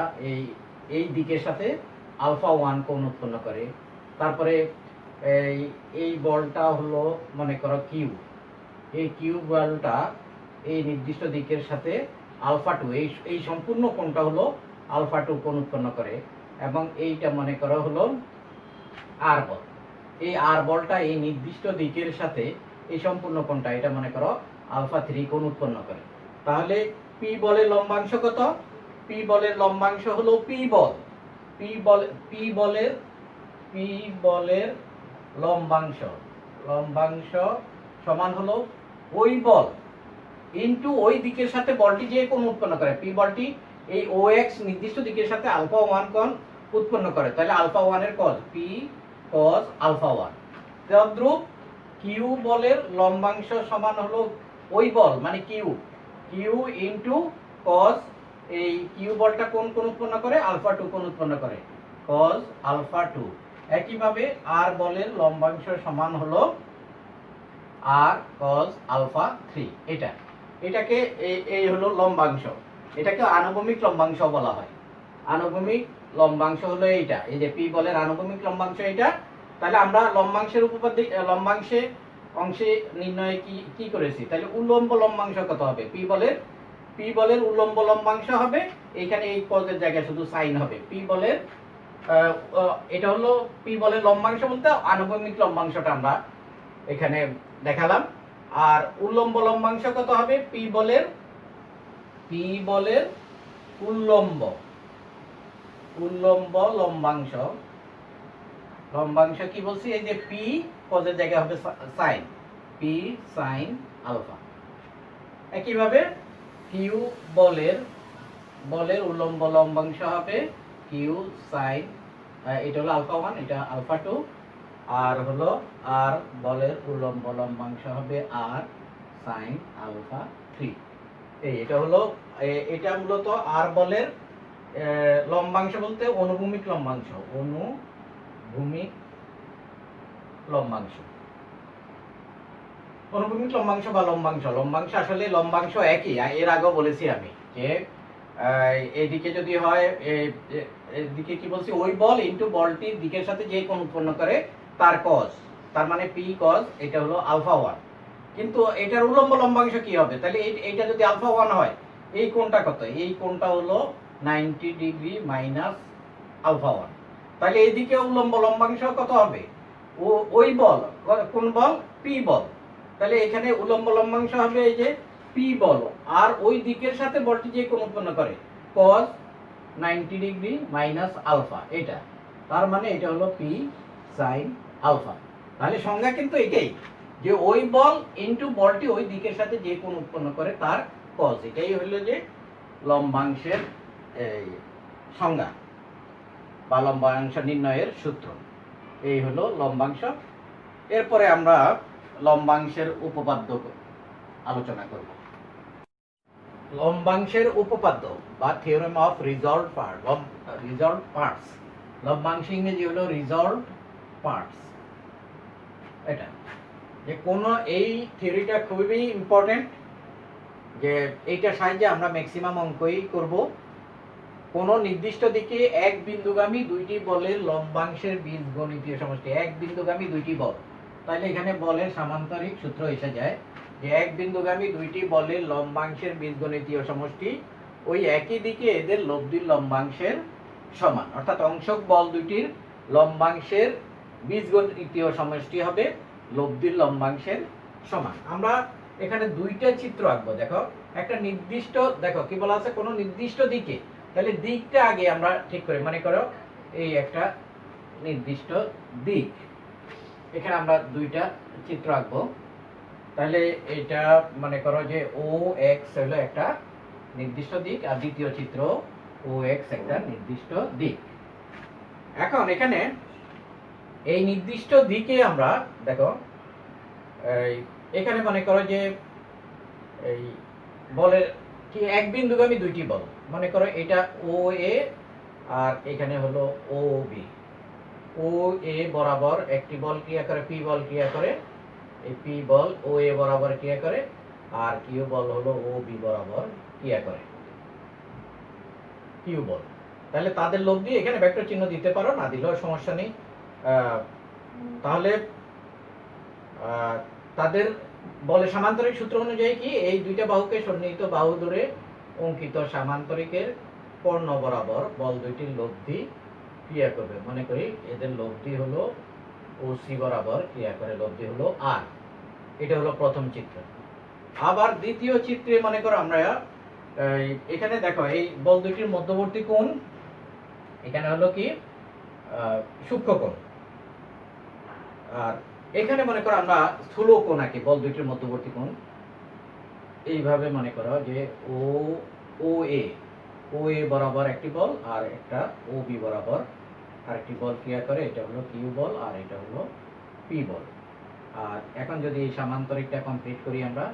এই দিকের সাথে আলফা 1 কোণ উৎপন্ন করে। তারপরে এই বলটা হলো মনে করো Q, এই কিউ বলটা এই নির্দিষ্ট দিকের সাথে আলফা 2 এই সম্পূর্ণ কোণটা হলো আলফা 2 কোণ উৎপন্ন করে। এবং এইটা মনে করো হলো আর বল, এই আর বলটা এই নির্দিষ্ট দিকের সাথে এই সম্পূর্ণ কোণটা এটা মনে করো আলফা 3 কোণ উৎপন্ন করে। তাহলে পি বলের লম্বাংশ কত, পি বলের লম্বাংশ হলো পি বলের লম্বাংশ সমান হলো ওই বল ইনটু ওই দিকের সাথে বলটি যে কোণ উৎপন্ন করে, পি বলটি এই OX নির্দিষ্ট দিকের সাথে আলফা 1 কোণ উৎপন্ন করে, তাহলে আলফা 1 এর cos P cos আলফা 1। তদ্রূপ কিউ বলের লম্বাংশ সমান হলো ওই বল মানে কিউ ইনটু cos, এই কিউ বলটা কোণ উৎপন্ন করে আলফা 2 কোণ উৎপন্ন করে cos আলফা 2। একইভাবে আর বলের লম্বাংশ সমান হলো আর cos আলফা 3। এটাকে এই হলো লম্বাংশ, এটাকে আনুভূমিক লম্বাংশ বলা হয়। আনুভূমিক লম্বাংশ হলো এইটা, এই যে পি বলের আনুভূমিক লম্বাংশ এটা। তাহলে আমরা লম্বাংশের উপপাদ্য লম্বাংশে অংশে নির্ণয় কি করেছি, তাহলে উল্লম্ব লম্বাংশ কত হবে, পি বলের উল্লম্ব লম্বাংশ হবে এইখানে এই পদের জায়গায় শুধু সাইন হবে। পি বলের এটা হলো পি বলের লম্বাংশ বলতে আনুভূমিক লম্বাংশটা আমরা এখানে দেখালাম। আর উল্লম্ব লম্বাংশ কত হবে, পি বলের উল্লম্ব উল্লম্ব লম্বাংশ, লম্বাংশ কি বলছি, এই যে পি কজের জায়গায় হবে সাইন, পি সাইন আলফা। একইভাবে কিউ বলের উল্লম্ব লম্বাংশ হবে কিউ সাইন, এটা হলো আলফা 1, এটা আলফা 2, আর হলো আর বলের উল্লম্ব লম্বাংশ হবে আর সাইন আলফা 3। এটা হলো এটা মূলত আর বলের লম্বাংশ বলতে অনুভূমিক লম্বাংশ, অনুভূমিক লম্বাংশ, অনুভূমিক লম্বাংশ বা লম্বাংশ আসলে লম্বাংশ একই। এর আগেও বলেছি আমি যে এইদিকে যদি হয় এদিকে কি বলছি, ওই বল ইনটু বলটির দিকের সাথে যে কোণ উৎপন্ন করে তার কজ, তার মানে পি কজ, এটা হলো আলফা 1। কিন্তু এটার উল্লম্ব লম্বাংশ কি হবে, তাহলে এইটা যদি আলফা 1 হয়, এই কোণটা কত, এই কোণটা হলো 90 ডিগ্রি মাইনাস আলফা 1। তাহলে এইদিকে উল্লম্ব লম্বাংশ কত হবে, ওই বল, কোন বল, পি বল। তাহলে এখানে উল্লম্ব লম্বাংশ হবে এই যে পি বল, আর ওই দিকের সাথে বলটি যে কোণ উৎপন্ন করে cos 90 ডিগ্রি মাইনাস আলফা, এটা তার মানে এটা হলো পি সাইন আলফা। তাহলে সংজ্ঞা কিন্তু এটাই, যে ওই বল ইনটু বলটি ওই দিকের সাথে যে কোণ উৎপন্ন করে তার cos, এটাই হলো যে লম্বাংশের সংজ্ঞা বা লম্বাংশ নির্ণয়ের সূত্র। এই হলো লম্বাংশ। এরপরে আমরা লম্বাংশের উপপাদ্য আলোচনা করব। লম্বাংশের উপপাদ্য বা থিওরেম অফ রিজলভ পার্টস, লম্বাংশ ইংরেজি হলো রিজলভ পার্টস। এটা যে কোন এই থিওরিটা খুবই ইম্পর্টেন্ট, যে এইটার সাহায্যে আমরা ম্যাক্সিমাম অঙ্কই করব। কোন নির্দিষ্ট দিকে এক বিন্দুগামী দুইটি বলের লম্বাংশের বীজগণিতীয় সমষ্টি, এক বিন্দুগামী দুইটি বল, তাহলে এখানে বলের সামান্তরিক সূত্র এসে যায় যে এক বিন্দুগামী দুইটি বলের লম্বাংশের বীজগণিতীয় সমষ্টি ওই একই দিকে এদের লব্ধির লম্বাংশের সমান, অর্থাৎ অংশক বল দুইটির লম্বাংশের বীজগণিতীয় সমষ্টি হবে লব্ধির লম্বাংশের সমান। আমরা এখানে দুইটা চিত্র আঁকবো। দেখো একটা নির্দিষ্ট, দেখো কি বলা আছে, কোন নির্দিষ্ট দিকে, তাহলে দিকটা আগে আমরা ঠিক করি। মনে করো এই একটা নির্দিষ্ট দিক, এখানে আমরা দুইটা চিত্র আঁকবো। তাহলে এটা মনে করো যে ও এক্স হলো একটা নির্দিষ্ট দিক, আর দ্বিতীয় চিত্র ও এক্স একটা নির্দিষ্ট দিক। এখন এখানে এই নির্দিষ্ট দিকে আমরা দেখো এখানে মনে করো যে এই বলের কি এক বিন্দুগামী দুইটি বল, মনে করো এটা ও এ আর এখানে হলো ও বি। ও এ বরাবর একটি বল ক্রিয়া করে, পি বল ক্রিয়া করে, এই পি বল ও এ বরাবর ক্রিয়া করে, আর কিউ বল হলো ও বি বরাবর ক্রিয়া করে, কিউ বল। তাহলে তাদের লব্ধি এখানে ভেক্টর চিহ্ন দিতে পারো, না দিলেও সমস্যা নেই। তাহলে তাদের বলের সামান্তরিক সূত্র অনুযায়ী কি, এই দুইটা বাহুকে সন্নিহিত বাহু ধরে অঙ্কিত সামান্তরিকের কর্ণ বরাবর বল দুইটির লব্ধি ক্রিয়া করবে। মনে করি এদের লব্ধি হলো ও সি বরাবর ক্রিয়া করে, লব্ধি হলো আর। এটা হলো প্রথম চিত্র। আবার দ্বিতীয় চিত্রে মনে করো আমরা এখানে দেখো এই বল দুইটির মধ্যবর্তী কোণ এখানে হলো কি সূক্ষ্ম কোণ, আর এখানে মনে করো আমরা স্থূল কোণ আঁকি, বল দুইটির মধ্যবর্তী কোণ। এইভাবে মনে করো যে ও এ বরাবর একটি বল আর একটা ও বি বরাবর আরেকটি বল ক্রিয়া করে, এটা হলো কিউ বল আর এটা হলো পি বল। আর এখন যদি এই সামান্তরিকটা কমপ্লিট করি আমরা,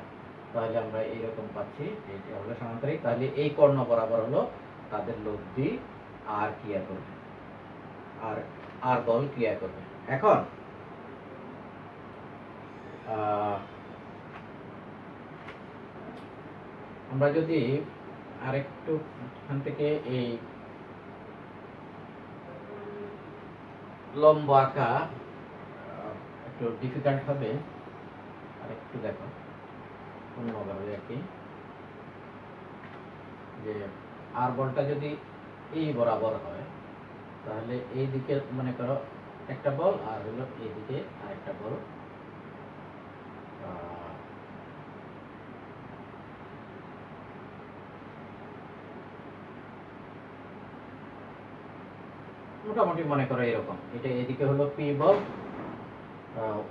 তাহলে আমরা এইরকম পাচ্ছি, এটা হলো সামান্তরিক। তাহলে এই কর্ণ বরাবর হলো তাদের লব্ধি আর ক্রিয়া করবে, আর বল ক্রিয়া করবে। এখন আমরা যদি আরেকটু এখান থেকে এই লম্ব আঁকা একটু ডিফিকাল্ট হবে, আরেকটু দেখো অন্যভাবে আর কি, যে আর বলটা যদি এই বরাবর হয়, তাহলে এই দিকে মনে করো একটা বল, আর হলো এই দিকে আরেকটা বল। মোটামুটি মনে করো এরকম, এটা এদিকে হলো পি বল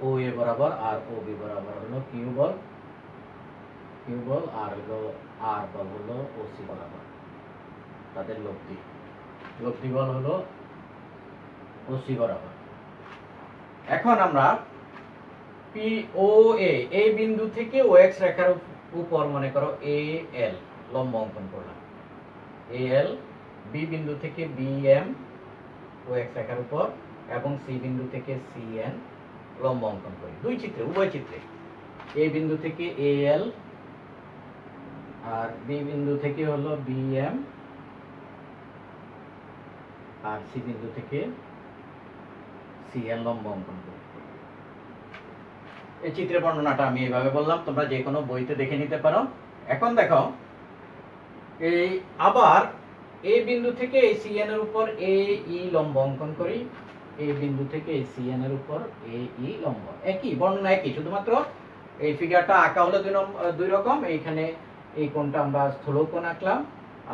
ও এ বরাবর, আর ও বি বরাবর হলো কিউ বল, আর হলো আর বল হলো ও সি বরাবর, তাদের লব্ধি বল হলো ও সি বরাবর। এখন আমরা পি ও এ এই বিন্দু থেকে ও এক্স রেখার উপর মনে করো এ এল লম্ব অঙ্কন করলাম, এ এল বি বিন্দু থেকে বি এম ও এক্স রেখার উপর, এবং সি বিন্দু থেকে সি এন লম্ব অঙ্কন করি দুই চিত্রে, উভয় চিত্রে। এ বিন্দু থেকে এ এল আর বি বিন্দু থেকে হলো বি এম, আর সি বিন্দু থেকে সি এন লম্ব অঙ্কন করি। এই চিত্রের বর্ণনাটা আমি এইভাবে বললাম, তোমরা যে কোনো বইতে দেখে নিতে পারো। এখন দেখো এই আবার এই বিন্দু থেকে এই সি এন এর উপর এ ই লম্ব অঙ্কন করি, এই বিন্দু থেকে এই সি এন এর উপর এ ই লম্ব, একই বর্ণনা একই, শুধুমাত্র এই ফিগারটা আঁকা হলো দুই রকম। এইখানে এই কোণটা আমরা স্থূল কোণ আঁকলাম,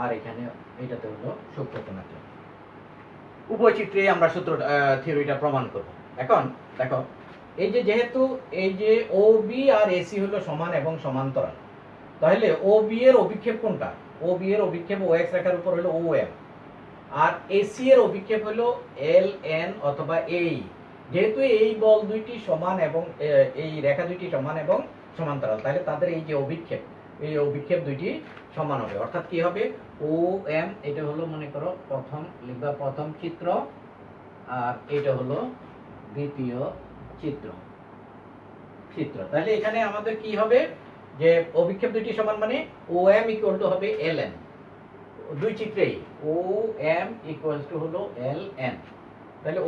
আর এখানে এটাতে হলো সূক্ষ্ম কোণ আঁকলাম। উভয় চিত্রে আমরা থিওরিটা প্রমাণ করব। এখন দেখো এই যে যেহেতু এই যে ও বি আর এসি হলো সমান এবং সমান্তরাল, তাহলে ও বি এর অভিক্ষেপ কোনটা? ও বি এর অভিক্ষেপ ও এক্স রেখার উপর হলো ও এম, আর এসি এর অভিক্ষেপ হলো এল এন অথবা এই। যেহেতু এই বল দুইটি সমান এবং এই রেখা দুইটি সমান এবং সমান্তরাল, তাহলে তাদের এই যে অভিক্ষেপ, এই অভিক্ষেপ দুইটি সমান হবে। অর্থাৎ কি হবে? ও এম এটা হলো মনে করো প্রথম চিত্র, আর এটা হলো দ্বিতীয় চিত্র। তাহলে এখানে আমাদের কি হবে যে অভিক্ষেপ দুইটি সমান মানে ও এম ইকুয়াল টু হবে এল এন। দুই চিত্রেই ও এম ইকুয়াল টু হলো এল এন, তাহলে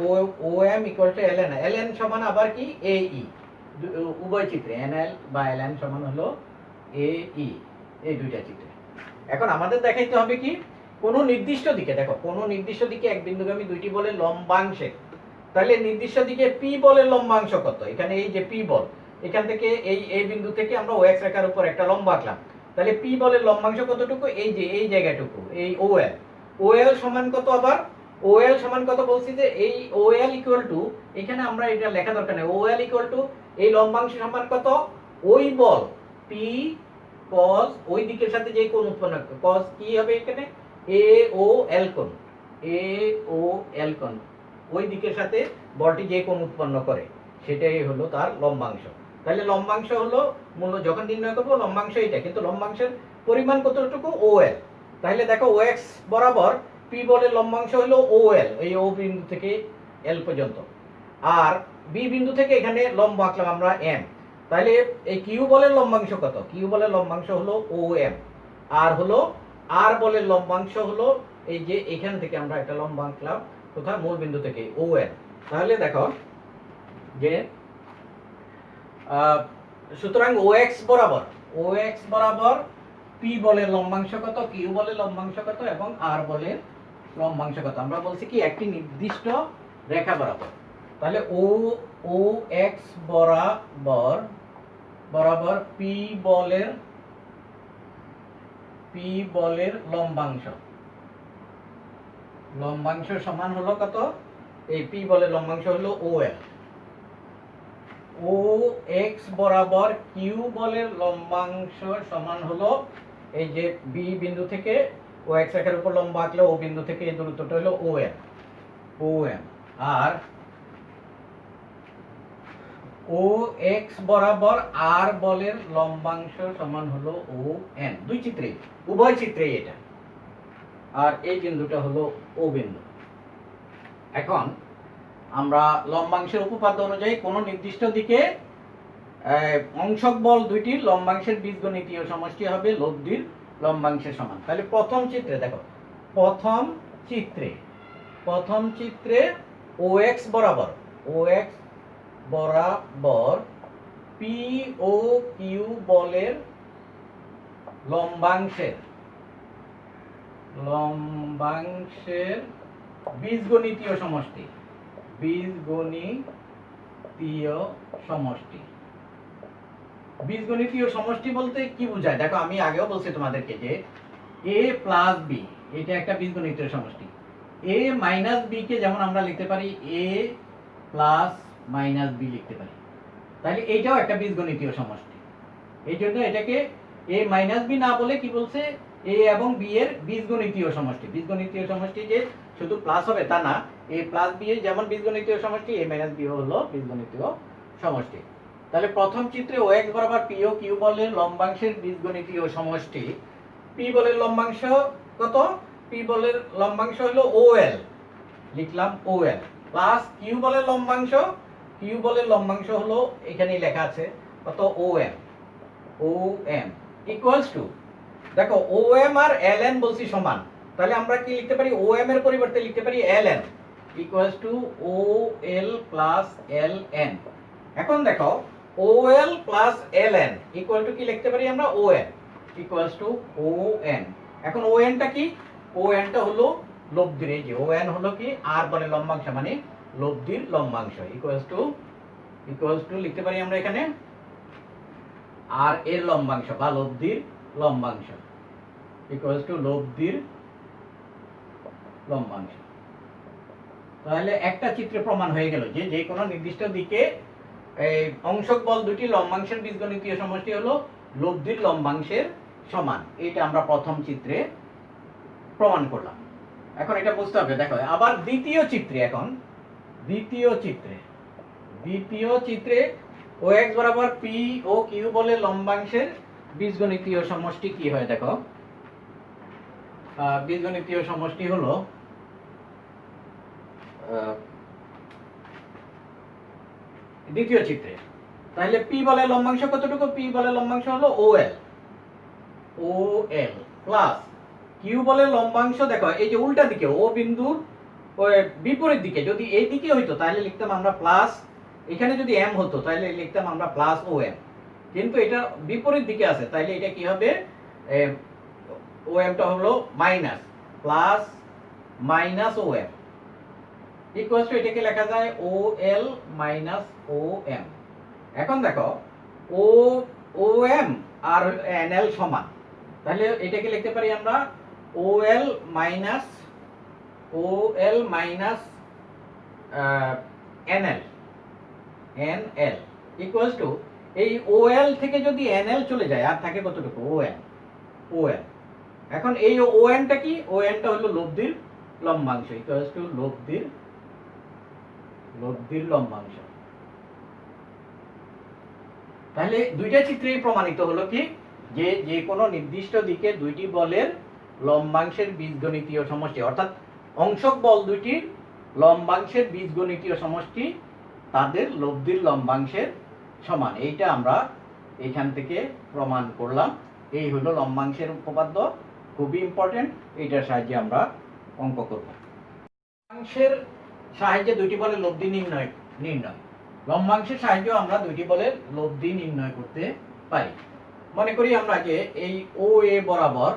O M equal to L N, L N সমান আবার কি এ ই। উভয় চিত্রে এন এল বা এল এন সমান হলো এ ই, এই দুইটা চিত্রে। এখন আমাদের দেখাইতে হবে কি কোনো নির্দিষ্ট দিকে, দেখো কোনো নির্দিষ্ট দিকে এক বিন্দুগামী দুইটি বলের লম্বাংশে, তাহলে নির্দিষ্ট দিকে পি বলের লম্বাংশ কত? এখানে এই যে পি বল, এখান থেকে এই বিন্দু থেকে আমরা ও এক্স রেখার উপর একটা লম্ব আঁকলাম, তাহলে পি বলের লম্বাংশ কতটুকু? এই যে এই জায়গাটুকু, এই ও এল সমান কত? আবার ও এল সমান কত বলছি যে এই ও এল ইকুয়াল টু, এখানে আমরা এটা লেখা দরকার নেই, ও এল ইকুয়াল টু এই লম্বাংশ সমান কত? ওই বল পি কস ওই দিকের সাথে যে কোণ উৎপন্ন করে, কস কি হবে এখানে? এ ও এল কোণ, এ ও এল কোণ, ওই দিকের সাথে বলটি যে কোণ উৎপন্ন করে সেটাই হলো তার লম্বাংশ। তাহলে লম্বাংশ হলো মূল্য যখন নির্ণয় করবো লম্বাংশ এটা, কিন্তু লম্বাংশের পরিমাণ কতটুকু? ও এল। তাহলে দেখো ও এক্স বরাবর পি বলের লম্বাংশ হলো ও এল, এই ও বিন্দু থেকে এল পর্যন্ত, আর বি বিন্দু থেকে এখানে লম্ব আঁকলাম আমরা এম। তাহলে এই কিউ বলের লম্বাংশ কত? কিউ বলের লম্বাংশ হলো ও এম, আর হলো আর বলের লম্বাংশ হলো এই যে এখান থেকে আমরা একটা লম্ব আঁকলাম কোথায়? মূল বিন্দু থেকে ও এন। তাহলে দেখো যে সুতরাং ও এক্স বরাবর পি বলের লম্বাংশ কত, কিউ বলের লম্বাংশ কত এবং আর বলের লম্বাংশ কত? আমরা বলছি কি একটি নির্দিষ্ট রেখা বরাবর। তাহলে ও এক্স বরাবর পি বলের লম্বাংশ সমান হলো কত? এই পি বলের লম্বাংশ হলো ও এল। ও এক্স বরাবর কিউ বলের লম্বাংশ সমান হলো এই যে বি বিন্দু থেকে ও এক্স রেখার উপর লম্ব আঁকলে ও বিন্দু থেকে এই দূরত্বটা হলো ও এম, আর ও এক্স বরাবর আর বলের লম্বাংশ সমান হলো ও এন। দুই চিত্রে, উভয় চিত্রেই এটা, আর এই বিন্দুটা হলো ও বিন্দু। এখন আমরা লম্বাংশের উপপাদ্য অনুযায়ী কোন নির্দিষ্ট দিকে অংশক বল দুইটির লম্বাংশের বীজগণিতীয় সমষ্টি হবে লব্ধির লম্বাংশের সমান। তাহলে প্রথম চিত্রে দেখো, প্রথম চিত্রে ও এক্স বরাবর পি ও কিউ বলের লম্বাংশের বীজগণিতীয় সমষ্টি, বীজগণিতীয় সমষ্টি বলতে কি বোঝায়? দেখো আমি আগেও বলছি তোমাদেরকে যে a প্লাস বি এটা একটা বীজগণিতীয় সমষ্টি, এ মাইনাস বি কে যেমন আমরা লিখতে পারি এ প্লাস মাইনাস বি লিখতে পারি, তাহলে এইটাও একটা বীজগণিতীয় সমষ্টি। এই জন্য এটাকে এ মাইনাস বি না বলে কি বলছে, এ এবং বি এর বীজগণিতীয় সমষ্টি। বীজগণিতীয় সমষ্টি যে শুধু প্লাস হবে তা না, এ প্লাস বি এর যেমন বীজগণিতীয় সমষ্টি, এ মাইনাস বি হলো বীজগণিতীয় সমষ্টি। তাহলে প্রথম চিত্রে ও এক্স বরাবর পি ও কিউ বলের লম্বাংশের বীজগণিতীয় সমষ্টি। পি বলের লম্বাংশ কত? পি বলের লম্বাংশ হলো ও এল, লিখলাম ও এল, প্লাস কিউ বলের লম্বাংশ, কিউ বলের লম্বাংশ হলো এখানেই লেখা আছে কত? O M, O M equals to, দেখো O M R L N বলছি সমান, তাহলে আমরা কি লিখতে পারি? ও এম এর পরিবর্তে লিখতে পারি L N equals to O L plus L N. এখন দেখো O L plus L N equal to কি লিখতে পারি আমরা? O N equals to O N. এখন ও এনটা কি? ও এনটা হলো লব্ধির, এই যে ও এন হলো কি আর বলে লম্বাংশ, মানে লব্ধির লম্বাংশ ইকুয়ালস টু লিখতে পারি আমরা এখানে আর এর লম্বাংশ বা লব্ধির লম্বাংশ ইকুয়ালস টু লব্ধির লম্বাংশ। তাহলে একটা চিত্রে প্রমাণ হয়ে গেল যে যে কোনো নির্দিষ্ট দিকে অংশক বল দুটি লম্বাংশের বীজগণিতীয় সমষ্টি হলো লব্ধির লম্বাংশের সমান। এটা আমরা প্রথম চিত্রে প্রমাণ করলাম। এখন এটা বুঝতে হবে, দেখো আবার দ্বিতীয় চিত্রে, এখন দ্বিতীয় চিত্রে ও এক্স বরাবর পি ও কিউ বলে লম্বাংশের বীজগণিতীয় সমষ্টি কি হয় দেখো। বীজগণিতীয় সমষ্টি হলো দ্বিতীয় চিত্রে। তাহলে পি বলে লম্বাংশ কতটুকু? পি বলে লম্বাংশ হলো ও এল প্লাস কিউ বলে লম্বাংশ, দেখো এই যে উল্টা দিকে ও বিন্দুর বিপরীত দিকে, যদি এই দিকে হইতো তাহলে লিখতাম আমরা প্লাস, এখানে যদি এম হতো তাহলে লিখতাম আমরা প্লাস ও এম, কিন্তু এটা বিপরীত দিকে আছে, তাহলে এটা কি হবে? ও এমটা হলো minus, plus minus O M equals to এটাকে লেখা যায় ও এল মাইনাস ও এম। এখন দেখো O M R N L সমান, তাহলে এটাকে লিখতে পারি আমরা O L minus N L equals to, এই ও এল থেকে যদি এন এল চলে যায় আর থাকে কতটুকু? O N. এখন এই ও এনটা কি? ও এনটা হলো লব্ধির লম্বাংশ ইকুয়ালস টু লব্ধির লম্বাংশ। তাহলে দুইটা চিত্রেই প্রমাণিত হলো কি যে যে কোনো নির্দিষ্ট দিকে দুইটি বলের লম্বাংশের বীজগণিতীয় সমষ্টি, অর্থাৎ অংশক বল দুইটির লম্বাংশের বীজগণিতীয় সমষ্টি তাদের লব্ধির লম্বাংশের সমান। এইটা আমরা এখান থেকে প্রমাণ করলাম। এই হলো লম্বাংশের উপপাদ্য, খুবই ইম্পর্টেন্ট। এইটার সাহায্যে আমরা অঙ্ক করব। লম্বাংশের সাহায্যে দুইটি বলের লব্ধি নির্ণয়। লম্বাংশের সাহায্যে আমরা দুইটি বলের লব্ধি নির্ণয় করতে পারি। মনে করি আমরা যে এই ও এ বরাবর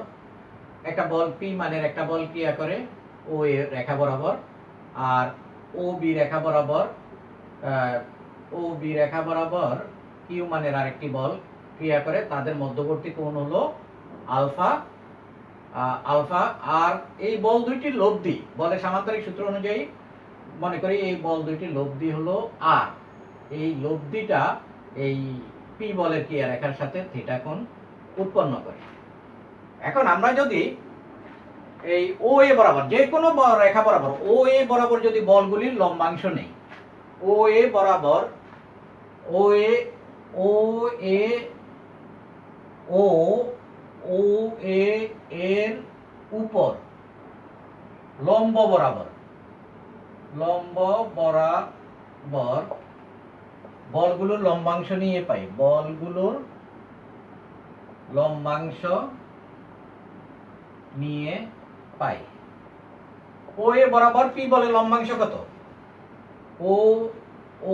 একটা বল পি মানের একটা বল ক্রিয়া করে ও এ রেখা বরাবর, আর ও বি রেখা বরাবর কিউ মানের আরেকটি বল ক্রিয়া করে, তাদের মধ্যবর্তী কোণ হলো আলফা। আর এই বল দুইটির লব্ধি বলের সামান্তরিক সূত্র অনুযায়ী মনে করি এই বল দুইটির লব্ধি হলো আর, এই লব্ধিটা এই পি বলের ক্রিয়া রেখার সাথে থিটা কোণ উৎপন্ন করে। এখন আমরা যদি এই ও এ বরাবর যে কোনো রেখা বরাবর ও এ বরাবর যদি বলগুলির লম্বাংশ নেই, ও এ বরাবর ও এ এর উপর লম্ব বরাবর বলগুলোর লম্বাংশ নিয়ে পাই, বলগুলোর লম্বাংশ নিয়ে পাই। ও এ বরাবর পি বলে লম্বাংশ কত?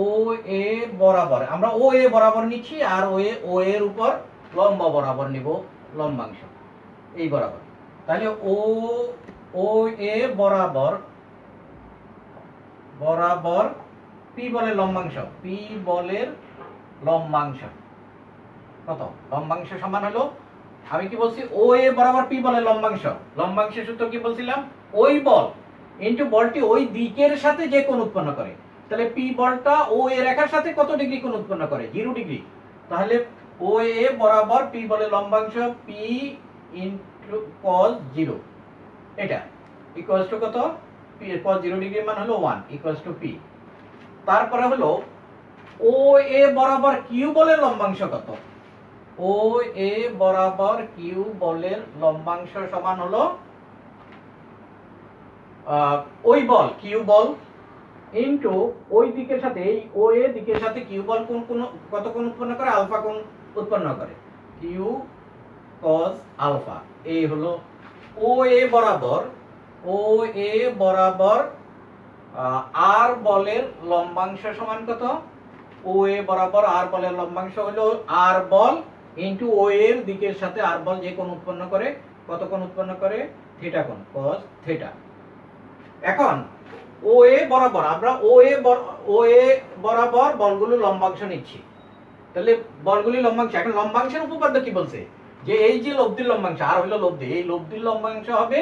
ও এ বরাবর আমরা ও এ বরাবর নিচ্ছি, আর ও এর উপর লম্ব বরাবর নিব লম্বাংশ এই বরাবর। তাহলে ও এ বরাবর পি বলের লম্বাংশ, পি বলের লম্বাংশ কত? লম্বাংশ সমান হলো, আমি কি বলছি? ও এ বরাবর পি বলের লম্বাংশের সূত্র কি বলছিলাম? ওই বল ইনটু বলটি ওই দিকের সাথে যে কোণ উৎপন্ন করে। তাহলে পি বলটা ও এ রেখার সাথে কত ডিগ্রি কোণ উৎপন্ন করে? 0 ডিগ্রি। তাহলে ও এ বরাবর পি বলে লম্বাংশ পি ইনটু cos 0 এটা ইকুয়ালস টু কত? পি cos 0 ডিগ্রি মান হলো 1 ইকুয়ালস টু পি। তারপরে হলো ও এ বরাবর কিউ বলের লম্বাংশ কত? ও এ বরাবর কিউ বলের লম্বাংশ সমান হলো ওই বল কিউ বল ইনটু ওই দিকের সাথে এই ও এ দিকের সাথে কিউ বল কোন কত কোণ উৎপন্ন করে? আলফা কোণ উৎপন্ন করে। Q cos alpha. এই হলো ও এ বরাবর আর বলের লম্বাংশ সমান কত? ও এ বরাবর আর বলের লম্বাংশ হলো আর বল ইনটু ও এর দিকের সাথে আর বল যে কোণ উৎপন্ন করে কত কোণ উৎপন্ন করে? থিটা কোণ, cos থিটা। এখন ও এ বরাবর আমরা ও এ বরাবর বলগুলো লম্বাংশ নিচ্ছি। তাহলে বলগুলি লম্বাংশ, এখন লম্বাংশের উপপাদ্য কি বলছে? যে এই যে লব্ধির লম্বাংশ আর হলো লব্ধি, এই লব্ধির লম্বাংশ হবে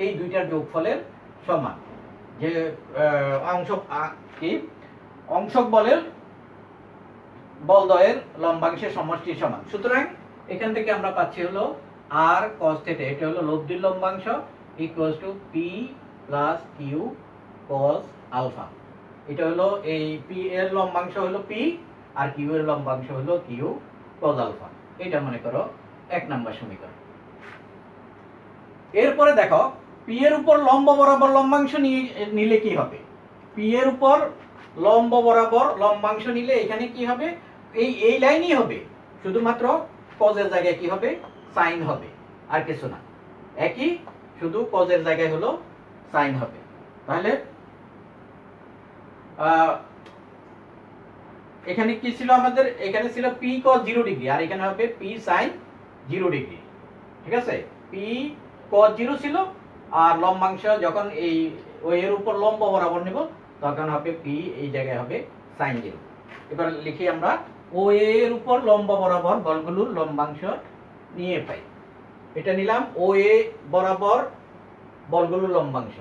এই দুইটার যোগফলের সমান। যে অংশক বলের বলদ্বয়ের লম্বাংশের সমষ্টির সমান। সুতরাং এখান থেকে আমরা পাচ্ছি হলো আর cos থিটা, এটা হলো লব্ধির লম্বাংশ equals to P plus Q cos আলফা। এটা হলো এই পি এর লম্বাংশ হলো পি আর কিউ এর লম্বাংশ হলো কিউ cos আলফা। এটা মনে করো 1 নম্বর সমীকরণ। এরপরে দেখো পি এর উপর লম্ব বরাবর লম্বাংশ নিলে কি হবে? পি এর উপর লম্ব বরাবর লম্বাংশ নিলে এখানে কি হবে? এই লাইনই হবে, শুধুমাত্র cos এর জায়গায় কি হবে? sin হবে, আর কিছু না। একই, শুধু cos এর জায়গায় হলো sin হবে। তাহলে এখানে কি ছিল আমাদের? এখানে ছিল p cos 0 ডিগ্রি আর এখানে হবে p sin 0 ডিগ্রি। ঠিক আছে? p cos 0 ছিল আর লম্বাংশ যখন এই ওই এর উপর লম্ব বরাবর নিব তখন হবে p, এই জায়গায় হবে sin 0। এবার লিখি আমরা ও এর উপর লম্ব বরাবর বলগুলোর লম্বাংশ নিয়ে পাই। এটা নিলাম ও এ বরাবর বলগুলোর লম্বাংশ।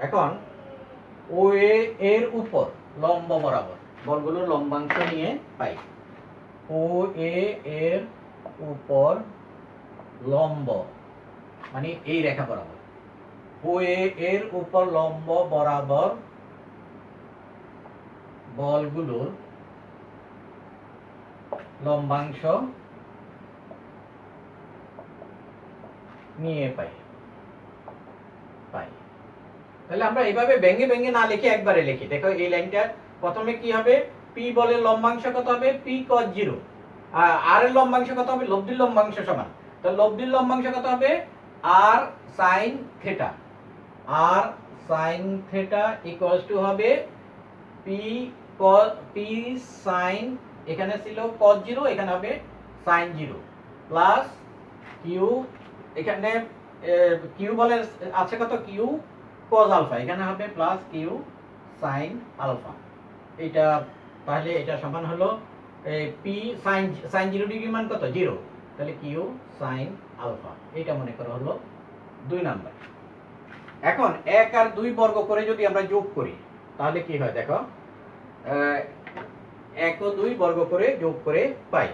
এখন ও এর উপর লম্ব বরাবর বলগুলোর লম্বাংশ নিয়ে পাই। ও এর উপর লম্ব মানে এই রেখা বরাবর, ও এর উপর লম্ব বরাবর বলগুলোর লম্বাংশ নিয়ে পাই। তাহলে আমরা এইভাবে ভেঙে ভেঙে না লিখে একবারে লিখি। দেখো এই লাইনটা প্রথমে কি হবে? পি বলের লম্বাংশ কত হবে? P cos 0। আর এর লম্বাংশ কত হবে? লব্ধির লম্বাংশ সমান। তো লব্ধির লম্বাংশ কত হবে? আর sin থিটা। আর sin থিটা ইকুয়ালস টু হবে পি sin, এখানে ছিল cos 0, এখানে হবে sin 0 প্লাস কিউ, এখানে কিউ বলে আছে কত? কিউ cos আলফা, এখানে হবে প্লাস কিউ sin আলফা। এটা তাহলে এটা সমান হলো পি sin 0 ডিগ্রি মান কত? 0। তাহলে কিউ sin আলফা। এটা মনে করো হলো 2 নাম্বার। এখন 1 আর 2 বর্গ করে যদি আমরা যোগ করি তাহলে কি হয়? দেখো 1 ও 2 বর্গ করে যোগ করে পাই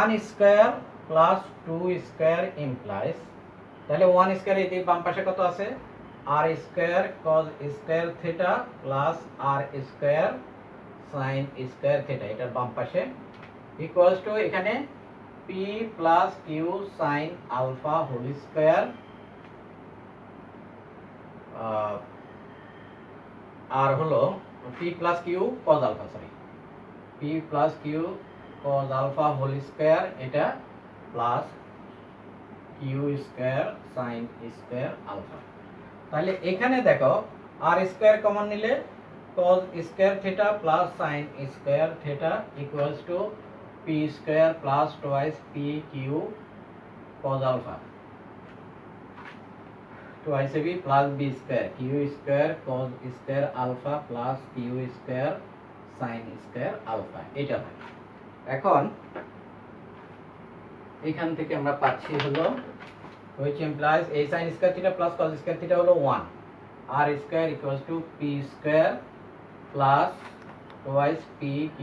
1 স্কয়ার প্লাস 2 স্কয়ার ইমপ্লাইজ, তাহলে 1 স্কয়ার এই বাম পাশে কত আছে? R square cos square theta plus R square sin square theta, এটার বাম পাশে ইকুয়ালস টু এখানে p প্লাস কিউ sin আলফা হোল স্কয়ার আর হলো p প্লাস কিউ cos আলফা, sorry p plus Q cos আলফা হোল স্কয়ার, এটা plus Q square sin square alpha. তাহলে এখানে দেখো আর স্কয়ার কমন নিলে cos square theta plus sin square theta equals to p square plus twice p Q cos alpha, twice b plus b square Q square cos square alpha plus Q square sin square alpha, এটা হয়। এখন এখান থেকে আমরা পাচ্ছি হলো which implies a sin square theta plus cos square theta হলো 1 r square equals to p square plus twice p q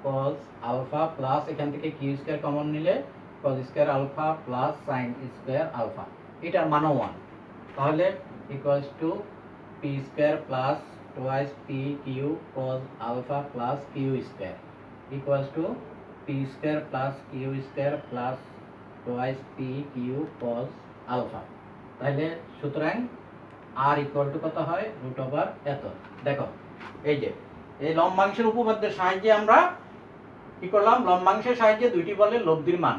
cos alpha plus এখান থেকে q square কমন নিলে cos square alpha plus sin square alpha এটার মানও 1 তাহলে equals to p square plus twice p q cos alpha plus q square equals to p square plus q square plus twice p q cos alpha তাহলে সুতরাং r equal to কত হয় root over এত। দেখো এই যে এই লম্বাংশের উপপাদ্যের সাহায্যে আমরা কি করলাম, লম্বাংশের সাহায্যে দুইটি বলের লব্ধির মান,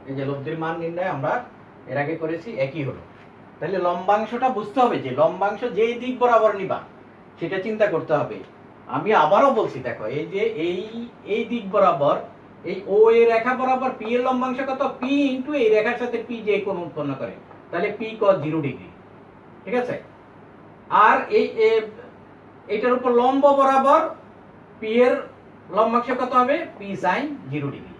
এই যে লব্ধির মান নির্ণয় আমরা এর আগে করেছি, একই হলো। তাহলে লম্বাংশটা বুঝতে হবে যে লম্বাংশ যেই দিক বরাবর নিবা সেটা চিন্তা করতে হবে। আমি আবারও বলছি, দেখো এই যে এই দিক বরাবর এই ও এর রেখা বরাবর পি এর লম্বাংশ কত, পি ইনটু এই রেখার সাথে পি যে কোণ উৎপন্ন করে, তাহলে পি cos 0 ডিগ্রি, ঠিক আছে। আর এই এটার উপর লম্ব বরাবর পি এর লম্বাংশ কত হবে, পি sin 0 ডিগ্রি।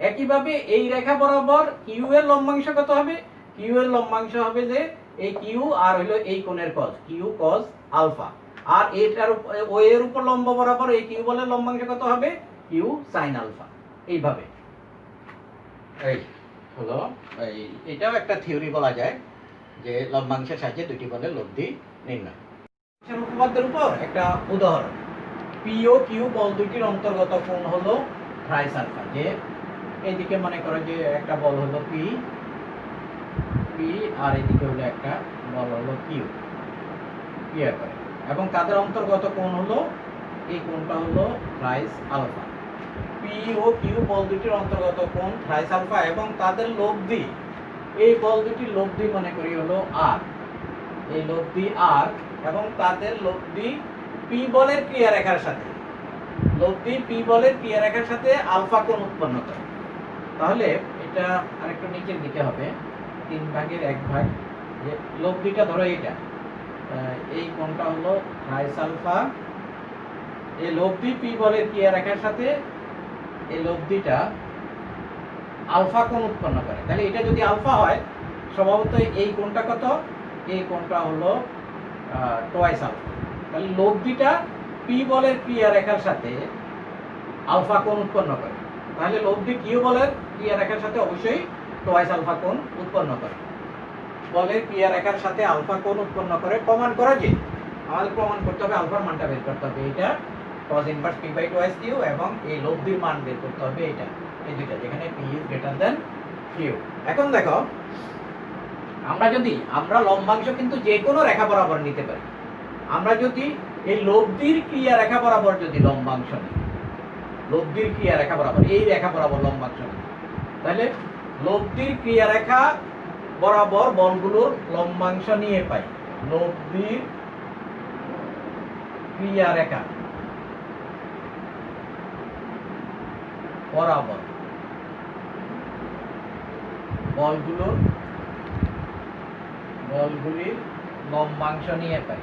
একইভাবে এই রেখা বরাবর কিউ এর লম্বাংশ কত হবে, কিউ এর লম্বাংশ হবে যে এই কিউ আর হলো এই কোণের cos, কিউ cos আলফা। আর এটার ও এর উপর লম্ব বরাবর এই কিউ বলের লম্বাংশ কত হবে, কিউ sin আলফা। এইভাবে এই হলো এটাও একটা থিওরি বলা যায় যে লম্বাংশের সাহায্যে দুটি বলের লব্ধি নির্ণয়। উপপাদ্যের উপর একটা উদাহরণ, পি ও কিউ বল দুটির অন্তর্গত কোণ হলো থ্রাইস আলফা। যে এইদিকে মনে করো যে একটা বল হলো পি পি আর এদিকে হলো একটা বল হলো কিউ ক্লিয়ার করে, এবং তাদের অন্তর্গত কোণ হলো এই কোণটা হলো thrice alpha. P O Q বল দুটির অন্তর্গত কোণ থ্রাইস আলফা এবং তাদের লব্ধি, এই বল দুটির লব্ধি মনে করি হলো আর, এই লব্ধি আর এবং তাদের লব্ধি পি বলের ক্রিয়ারেখার সাথে, লব্ধি পি বলের ক্রিয়ারেখার সাথে আলফা কোণ উৎপন্ন করে। তাহলে এটা আরেকটু নিচের দিকে হবে, 3/1 যে লব্ধিটা ধরো এটা, এই কোণটা হলো থ্রাইস আলফা, এই লব্ধি পি বলের ক্রিয়ারেখার সাথে এই লব্ধিটা আলফা কোণ উৎপন্ন করে। তাহলে এটা যদি আলফা হয় স্বভাবত এই কোণটা কত, এই কোণটা হলো টুয়াইস আলফা। তাহলে লব্ধিটা পি বলের ক্রিয়ারেখার সাথে আলফা কোণ উৎপন্ন করে, তাহলে লব্ধি কিউ বলের ক্রিয়ারেখার সাথে অবশ্যই টুয়াইস আলফা কোণ উৎপন্ন করে। বলের ক্রিয়ারেখার সাথে আলফা কোণ উৎপন্ন করে প্রমাণ করা যে আমাদের প্রমাণ করতে হবে আলফার মানটা বের করতে হবে, এটা cos inverse p by twice Q, এবং এই লব্ধির মান বের করতে হবে এটা, এই দুইটা যেখানে p is greater than Q. এখন দেখো আমরা লম্বাংশ কিন্তু যে কোনো রেখা বরাবর নিতে পারি। আমরা যদি এই লব্ধির ক্রিয়া রেখা বরাবর যদি লম্বাংশ নিই, লব্ধির ক্রিয়া রেখা বরাবর এই রেখা বরাবর লম্বাংশ নিই, তাহলে লব্ধির ক্রিয়া রেখা বরাবর বলগুলোর লম্বাংশ নিয়ে পাই। লব্ধির ক্রিয়া রেখা বরাবর বলগুলির লম্বাংশ নিয়ে পাই,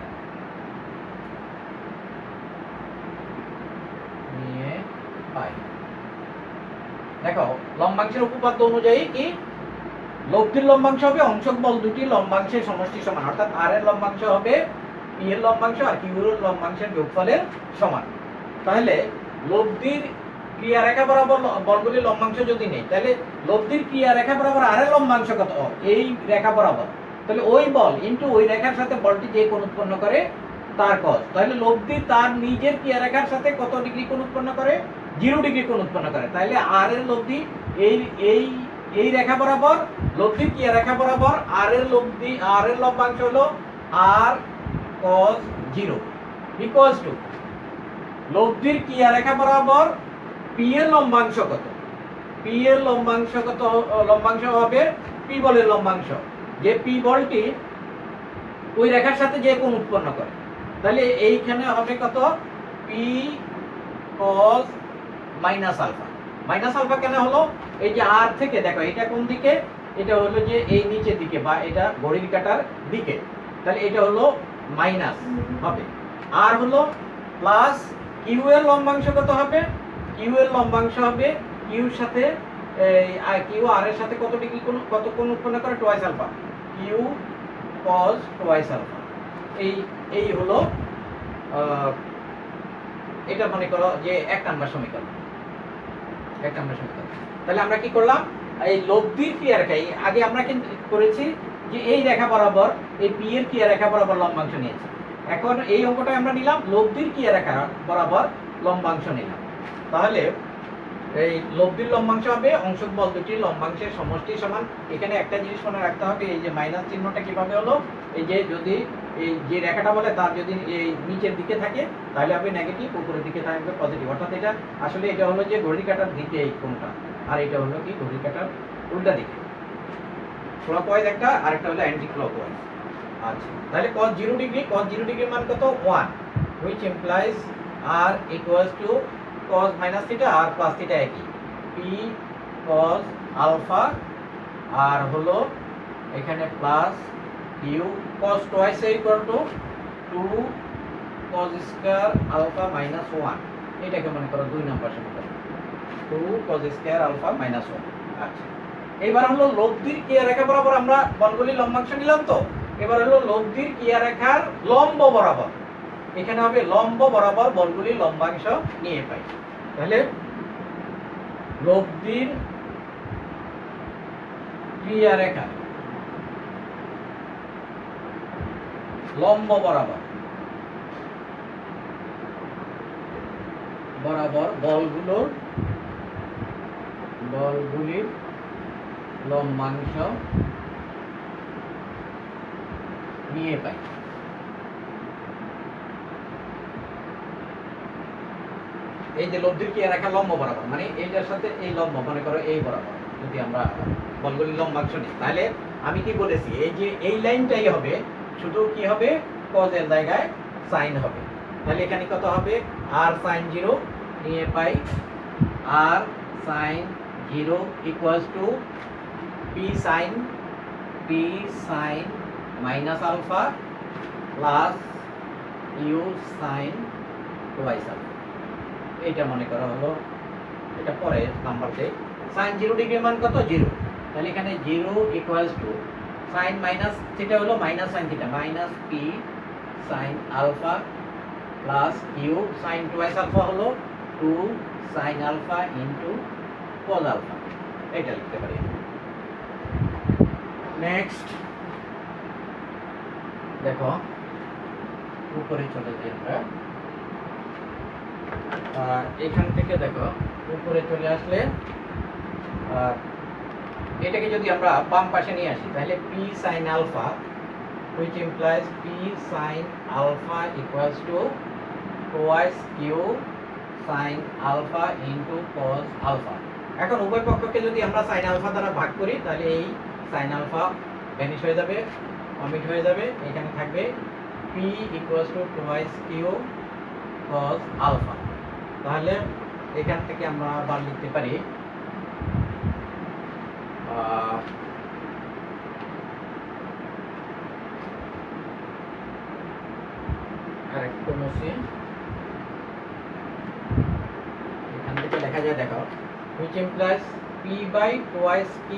দেখো লম্বাংশের উপপাদ্য অনুযায়ী কি লব্ধির লম্বাংশ হবে অংশক বল দুটি লম্বাংশের সমষ্টি সমান, অর্থাৎ আর এর লম্বাংশ হবে পি এর লম্বাংশ আর কিউ এর লম্বাংশের যোগফলের সমান। তাহলে লব্ধির ক্রিয়া রেখা বরাবর বলগুলির লম্বাংশ যদি নেই, তাহলে লব্ধির ক্রিয়া রেখা বরাবর আর এর লম্বাংশ কত, এই রেখা বরাবর, তাহলে ওই বল ইনটু ওই রেখার সাথে বলটি যে কোণ উৎপন্ন করে তার cos, তাহলে লব্ধি তার নিজের ক্রিয়া রেখার সাথে কত ডিগ্রি কোণ উৎপন্ন করে, 0 ডিগ্রি কোণ উৎপন্ন করে। তাহলে আর এর লব্ধি এই রেখা বরাবর, লব্ধির ক্রিয়া রেখা বরাবর আর এর লব্ধি, আর এর লম্বাংশ হলো r cos 0 ইকুয়ালস টু লব্ধির ক্রিয়া রেখা বরাবর পি এর লম্বাংশ কত, পি এর লম্বাংশ কত, লম্বাংশ হবে পি বলের লম্বাংশ, যে পি বলটি ওই রেখার সাথে যে কোণ উৎপন্ন করে। তাহলে এইখানে হবে কত, P cos minus alpha. Minus alpha কেন হলো, এই যে আর থেকে দেখো এটা কোন দিকে, এটা হলো যে এই নিচের দিকে বা এটা ঘড়ির কাঁটার দিকে, তাহলে এটা হলো মাইনাস হবে। আর হলো প্লাস কিউ এর লম্বাংশ কত হবে, কিউ এর লম্বাংশ হবে কিউর সাথে এই কিউ আর এর সাথে কত ডিগ্রি কত কোণ উৎপন্ন করে twice alpha, Q cos twice alpha. এই হলো এটা মনে করো যে 1 নম্বর সমীকরণ। তাহলে আমরা কি করলাম, এই লব্ধির ক্রিয়ারেখা আগে আমরা কিন্তু করেছি যে এই রেখা বরাবর এই পি এর ক্রিয়ারেখা বরাবর লম্বাংশ নিয়েছি। এখন এই অঙ্কটা আমরা নিলাম লব্ধির ক্রিয়ারেখা বরাবর লম্বাংশ নিলাম। তাহলে এই লব্ধির লম্বাংশ হবে অংশক বল দুটির লম্বাংশের সমষ্টি সমান। এখানে একটা জিনিস মনে রাখতে হবে, এই যে মাইনাস চিহ্নটা কিভাবে হলো, এই যে যদি এই যে রেখাটা বলে তার যদি এই নিচের দিকে থাকে তাহলে হবে নেগেটিভ, উপরের দিকে থাকবে পজিটিভ। অর্থাৎ এটা আসলে এটা হলো যে ঘড়ি কাঁটার দিকে এই কোণটা, আর এটা হলো কি ঘড়ি কাঁটার উল্টা দিকে, ক্লকওয়াইজ একটা আর একটা হলো অ্যান্টি ক্লকওয়াইজ। আচ্ছা, তাহলে cos 0 ডিগ্রি, cos 0 ডিগ্রির মান কত 1, which implies r equals to cos minus theta R plus theta একই, p cos alpha আর হলো এখানে plus u cos twice equal to 2 cos square alpha minus 1। এটাকে মনে করো 2 নম্বর সমীকরণ, 2 cos square alpha minus 1। আচ্ছা, এবার হলো লব্ধির ক্রিয়ারেখা বরাবর আমরা বলগুলির লম্বাংশ নিলাম। তো এবার হলো লব্ধির ক্রিয়ারেখার লম্ব বরাবর, এখানে হবে লম্ব বরাবর বলগুলির লম্বাংশ নিয়ে পাই। তাহলে লব্ধির ক্রিয়ারেখা লম্ব বরাবর বলগুলির লম্বাংশ নিয়ে পাই। এই যে লব্ধির ক্রিয়ারেখা লম্ব বরাবর মানে এইটার সাথে এই লম্ব মনে করো এই বরাবর যদি আমরা বলগুলির লম্বাংশ নিই, তাহলে আমি কি বলেছি এই যে এই লাইনটাই হবে শুধু কি হবে cos এর জায়গায় sin হবে। তাহলে এখানে কত হবে r sin 0 নিয়ে পাই r sin 0 equals to p sin minus alpha plus u sin twice alpha। এইটা মনে করা হলো, এটা পরে নাম্বার দেই। sin 0 ডিগ্রির মান কত 0, তাহলে এখানে 0 equals to sin minus theta হলো minus sin theta minus p sin alpha plus u sin twice alpha হলো 2 sin alpha into cos alpha। এটা লিখতে পারি। নেক্সট দেখো উপরে চলে যাই আমরা, এখান থেকে দেখো উপরে চলে আসলে এটাকে যদি আমরা বাম পাশে নিয়ে আসি তাহলে p sin alpha which implies p sin alpha equals to twice q sin alpha into cos alpha। এখন উভয় পক্ষকে যদি আমরা sin alpha দ্বারা ভাগ করি তাহলে এই sin alpha ভ্যানিশ হয়ে যাবে, অমিট হয়ে যাবে, এখানে থাকবে p equals to twice q cos alpha। তাহলে এখান থেকে আমরা আবার লিখতে পারি আরেকটু মুছি, এখান থেকে লেখা যায় দেখো which implies p by twice q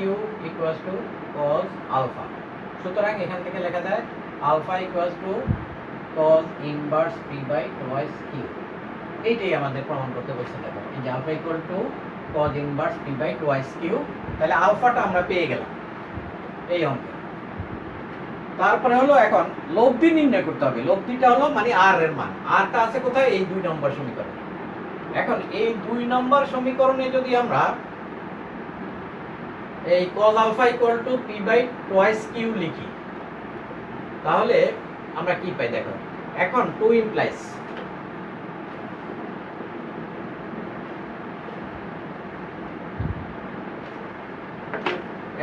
equals to cos alpha। সুতরাং এখান থেকে লেখা যায় alpha equals to cos inverse p by twice q। এইটাই আমাদের প্রমাণ করতে বলছে। দেখো এই যে alpha equal to cos inverse p by twice q, তাহলে আলফাটা আমরা পেয়ে গেলাম এই অঙ্কে। তারপরে হলো এখন লব্ধি নির্ণয় করতে হবে। লব্ধিটা হলো মানে r এর মান, rটা আছে কোথায় এই 2 নম্বর সমীকরণে। এখন এই 2 নম্বর সমীকরণে যদি আমরা এই cos alpha equal to p by twice q লিখি তাহলে আমরা কি পাই দেখো। এখন 2 implies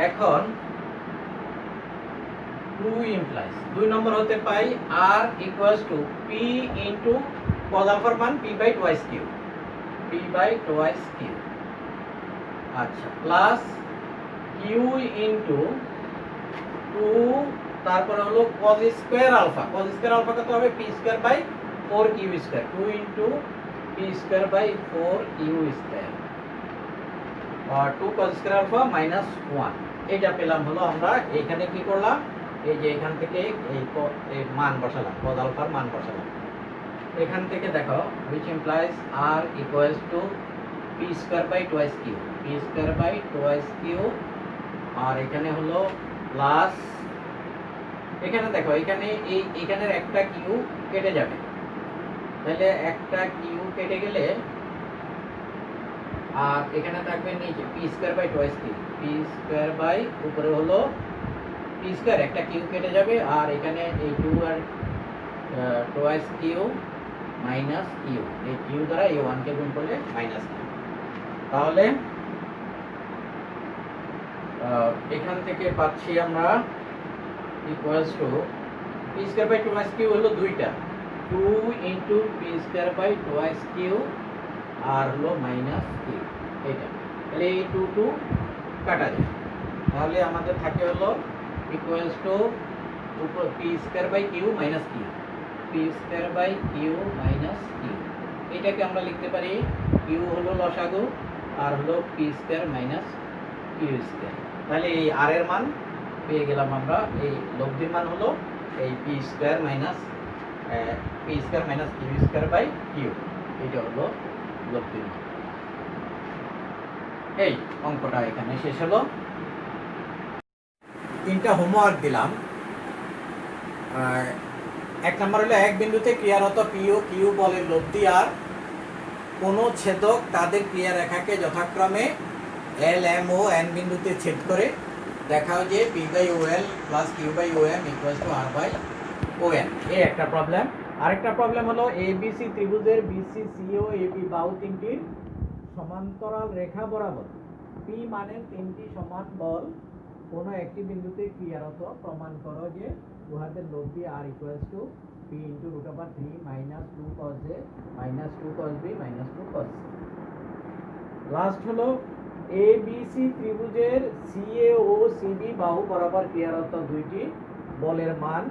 এখন 2 implies 2 নম্বর হতে পাই r equals to p into cos alpha মান p by twice q, p by twice q। আচ্ছা, প্লাস q into 2 তারপরে হলো cos square alpha, cos square alpha কত হবে p square by 4q square, 2 into p square by 4u square। 2 cos square alpha minus 1, এটা পেলাম হলো আমরা এখানে কি করলাম, এই যে এখান থেকে এই মান বসালাম, cos আলফার মান বসালাম। এখান থেকে দেখো which implies r equals to p square by twice q, p square by twice q, আর এখানে হলো প্লাস, এখানে দেখো এখানে এখানের একটা কিউ কেটে যাবে, তাহলে একটা কিউ কেটে গেলে আর এখানে থাকবে নিচে P square by twice Q, P square by উপরে হলো পি স্কয়ার, একটা কিউ কেটে যাবে, আর এখানে এই 2 আর টুয়াইস কিউ মাইনাস কিউ, এই কিউ দ্বারা এই 1 কে গুণ করলে মাইনাস কিউ। তাহলে এখান থেকে পাচ্ছি আমরা equals to P square by twice Q হলো দুইটা, 2 into P square by twice Q আর হলো মাইনাস কিউ, এটা তাহলে এই 2 2 কাটা যায়, তাহলে আমাদের থাকে হলো ইকুয়ালস টু উপর P square by Q minus Q, P square by Q minus Q, এটাকে আমরা লিখতে পারি কিউ হলো লসাগু আর হলো P square minus Q square. তাহলে এই আর এর মান পেয়ে গেলাম আমরা, এই লব্ধির মান হলো এই P square minus Q square by Q, এটা হলো লব্ধির মান। এই অঙ্কটা এখানে শেষ হলো। 3টা হোমওয়ার্ক দিলাম। 1 নম্বর হলো এক বিন্দুতে ক্রিয়ারত পি ও কিউ বলের লব্ধি আর কোনো ছেদক তাদের ক্রিয়া রেখাকে যথাক্রমে এল এম ও এন বিন্দুতে ছেদ করে দেখাও যে P by O L plus Q by O M equals to R by O N, এই একটা প্রবলেম। আরেকটা প্রবলেম হলো এবিসি ত্রিভুজের বিসি সিও এবি বাহু তিনটির সমান্তরাল রেখা বরাবর পি মানের 3টি সমান বল কোনো একটি বিন্দুতে ক্রিয়ারত, প্রমাণ করো যে উহাদের লব্ধি R equals to P into root over 3 minus 2 cos a minus 2 cos b minus 2 cos c। Last হলো এবিসি ত্রিভুজের সিএ ও সিবি বাহু বরাবর ক্রিয়ারত দুইটি বলের মান